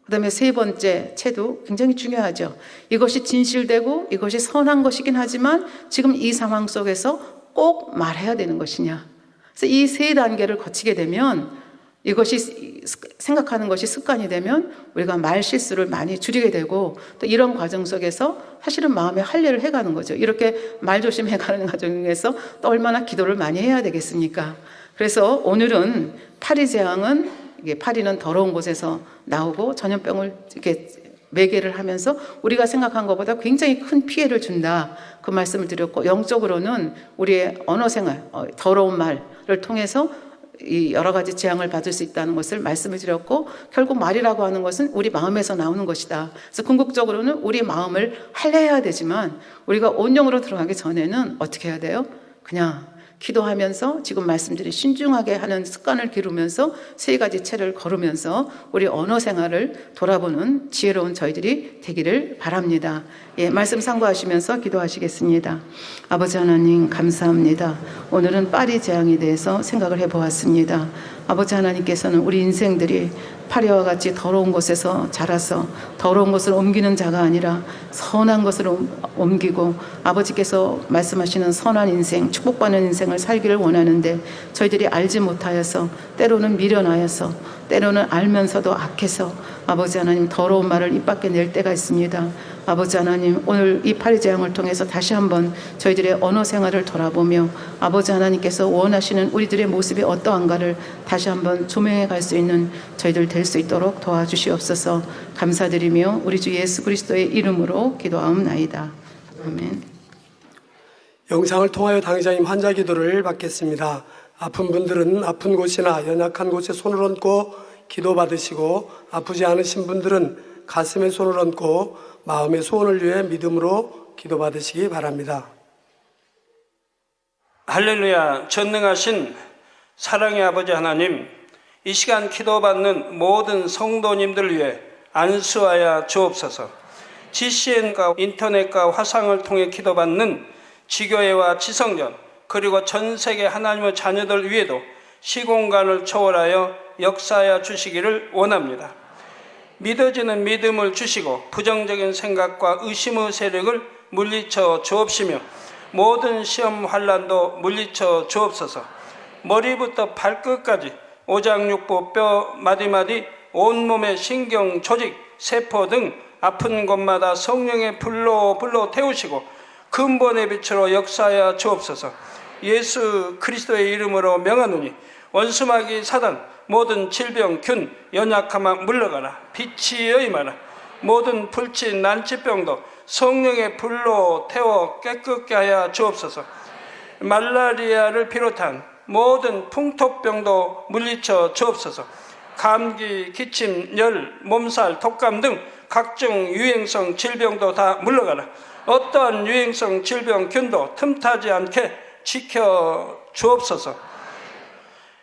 그 다음에 세 번째 체도 굉장히 중요하죠. 이것이 진실되고 이것이 선한 것이긴 하지만 지금 이 상황 속에서 꼭 말해야 되는 것이냐. 그래서 이 세 단계를 거치게 되면, 이것이 생각하는 것이 습관이 되면 우리가 말 실수를 많이 줄이게 되고, 또 이런 과정 속에서 사실은 마음의 할례를 해가는 거죠. 이렇게 말 조심해가는 과정에서 또 얼마나 기도를 많이 해야 되겠습니까? 그래서 오늘은 파리 재앙은, 파리는 더러운 곳에서 나오고 전염병을 이렇게 매개를 하면서 우리가 생각한 것보다 굉장히 큰 피해를 준다, 그 말씀을 드렸고, 영적으로는 우리의 언어 생활, 더러운 말을 통해서 이 여러 가지 재앙을 받을 수 있다는 것을 말씀을 드렸고, 결국 말이라고 하는 것은 우리 마음에서 나오는 것이다. 그래서 궁극적으로는 우리 마음을 할례해야 되지만 우리가 온영으로 들어가기 전에는 어떻게 해야 돼요? 그냥 기도하면서 지금 말씀드린 신중하게 하는 습관을 기르면서 세 가지 체를 걸으면서 우리 언어 생활을 돌아보는 지혜로운 저희들이 되기를 바랍니다. 예, 말씀 상고하시면서 기도하시겠습니다. 아버지 하나님 감사합니다. 오늘은 파리 재앙에 대해서 생각을 해보았습니다. 아버지 하나님께서는 우리 인생들이 파리와 같이 더러운 곳에서 자라서 더러운 것을 옮기는 자가 아니라 선한 것을 옮기고, 아버지께서 말씀하시는 선한 인생, 축복받는 인생을 살기를 원하는데 저희들이 알지 못하여서, 때로는 미련하여서, 때로는 알면서도 악해서 아버지 하나님 더러운 말을 입 밖에 낼 때가 있습니다. 아버지 하나님, 오늘 이 파리 재앙을 통해서 다시 한번 저희들의 언어 생활을 돌아보며 아버지 하나님께서 원하시는 우리들의 모습이 어떠한가를 다시 한번 조명해 갈 수 있는 저희들 될 수 있도록 도와주시옵소서. 감사드리며 우리 주 예수 그리스도의 이름으로 기도하옵나이다. 아멘. 영상을 통하여 당의자님 환자 기도를 받겠습니다. 아픈 분들은 아픈 곳이나 연약한 곳에 손을 얹고 기도받으시고, 아프지 않으신 분들은 가슴에 손을 얹고 마음의 소원을 위해 믿음으로 기도받으시기 바랍니다. 할렐루야. 전능하신 사랑의 아버지 하나님, 이 시간 기도받는 모든 성도님들 위해 안수하여 주옵소서. GCN과 인터넷과 화상을 통해 기도받는 지교회와 지성전 그리고 전 세계 하나님의 자녀들 위에도 시공간을 초월하여 역사하여 주시기를 원합니다. 믿어지는 믿음을 주시고 부정적인 생각과 의심의 세력을 물리쳐 주옵시며 모든 시험 환난도 물리쳐 주옵소서. 머리부터 발끝까지 오장육부 뼈 마디마디 온몸의 신경 조직 세포 등 아픈 곳마다 성령의 불로 태우시고 근본의 빛으로 역사하여 주옵소서. 예수 그리스도의 이름으로 명하노니 원수마귀 사단 모든 질병 균 연약함아 물러가라. 빛이 임하라. 모든 불치 난치병도 성령의 불로 태워 깨끗게 하여 주옵소서. 말라리아를 비롯한 모든 풍토병도 물리쳐 주옵소서. 감기, 기침, 열, 몸살, 독감 등 각종 유행성 질병도 다 물러가라. 어떠한 유행성 질병균도 틈타지 않게 지켜 주옵소서.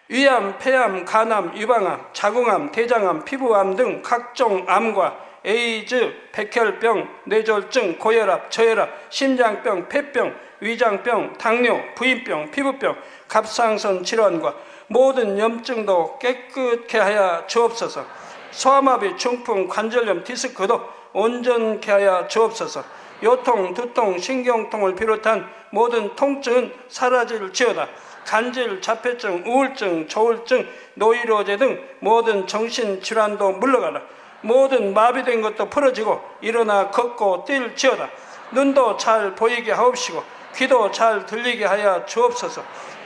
위암, 폐암, 간암, 유방암, 자궁암, 대장암, 피부암 등 각종 암과 에이즈, 백혈병, 뇌졸중, 고혈압, 저혈압, 심장병, 폐병, 위장병, 당뇨, 부인병, 피부병, 갑상선 질환과 모든 염증도 깨끗게 하여 주옵소서. 소아마비, 중풍, 관절염, 디스크도 온전케 하여 주옵소서. 요통, 두통, 신경통을 비롯한 모든 통증은 사라질지어다. 간질, 자폐증, 우울증, 조울증, 노이로제 등 모든 정신질환도 물러가라. 모든 마비된 것도 풀어지고 일어나 걷고 뛸지어다. 눈도 잘 보이게 하옵시고 귀도 잘 들리게 하여 주옵소서.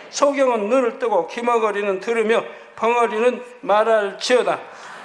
소경은 눈을 뜨고 기머거리는 들으며 벙어리는 말할지어다.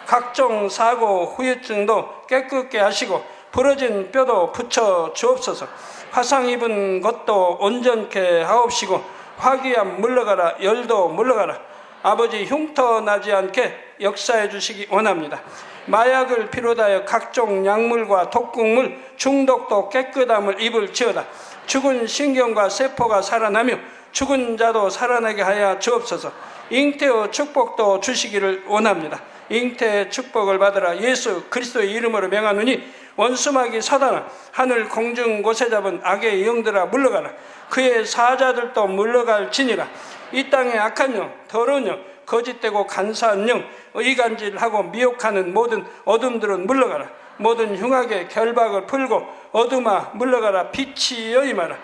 각종 사고 후유증도 깨끗게 하시고 부러진 뼈도 붙여 주옵소서. 화상 입은 것도 온전케 하옵시고 화기암 물러가라. 열도 물러가라. 아버지 흉터 나지 않게 역사해 주시기 원합니다. 마약을 비롯하여 각종 약물과 독극물 중독도 깨끗함을 입을지어다. 죽은 신경과 세포가 살아나며 죽은 자도 살아나게 하여 주옵소서. 잉태의 축복도 주시기를 원합니다. 잉태의 축복을 받으라. 예수 그리스도의 이름으로 명하노니 원수마귀 사단아 하늘 공중 곳에 잡은 악의 영들아 물러가라. 그의 사자들도 물러갈지니라. 이 땅의 악한 영, 더러운 영, 거짓되고 간사한 영, 의간질하고 미혹하는 모든 어둠들은 물러가라. 모든 흉악의 결박을 풀고 어둠아 물러가라. 빛이 임하라.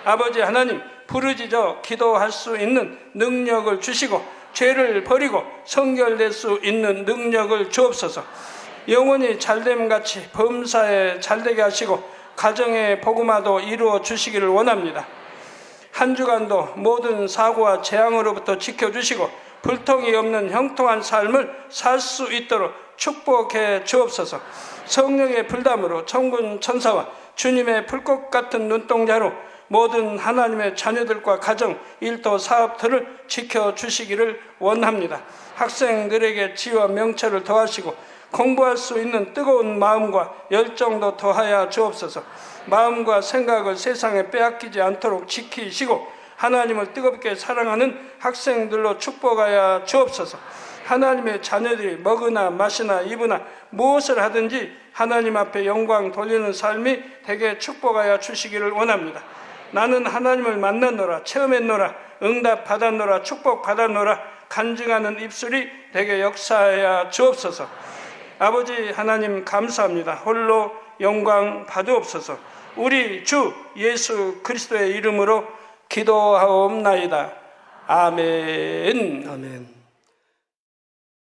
아버지 하나님 부르짖어 기도할 수 있는 능력을 주시고 죄를 버리고 성결될 수 있는 능력을 주옵소서. 영원히 잘됨같이 범사에 잘되게 하시고 가정의 복음화도 이루어 주시기를 원합니다. 한 주간도 모든 사고와 재앙으로부터 지켜주시고 불통이 없는 형통한 삶을 살 수 있도록 축복해 주옵소서. 성령의 불담으로 천군 천사와 주님의 불꽃 같은 눈동자로 모든 하나님의 자녀들과 가정, 일도, 사업들을 지켜주시기를 원합니다. 학생들에게 지혜와 명철을 더하시고 공부할 수 있는 뜨거운 마음과 열정도 더하여 주옵소서. 마음과 생각을 세상에 빼앗기지 않도록 지키시고 하나님을 뜨겁게 사랑하는 학생들로 축복하여 주옵소서. 하나님의 자녀들이 먹으나 마시나 입으나 무엇을 하든지 하나님 앞에 영광 돌리는 삶이 되게 축복하여 주시기를 원합니다. 나는 하나님을 만났노라, 체험했노라, 응답 받았노라, 축복 받았노라 간증하는 입술이 되게 역사하여 주옵소서. 아버지 하나님 감사합니다. 홀로 영광 받으옵소서. 우리 주 예수 그리스도의 이름으로 기도하옵나이다. 아멘. 아멘.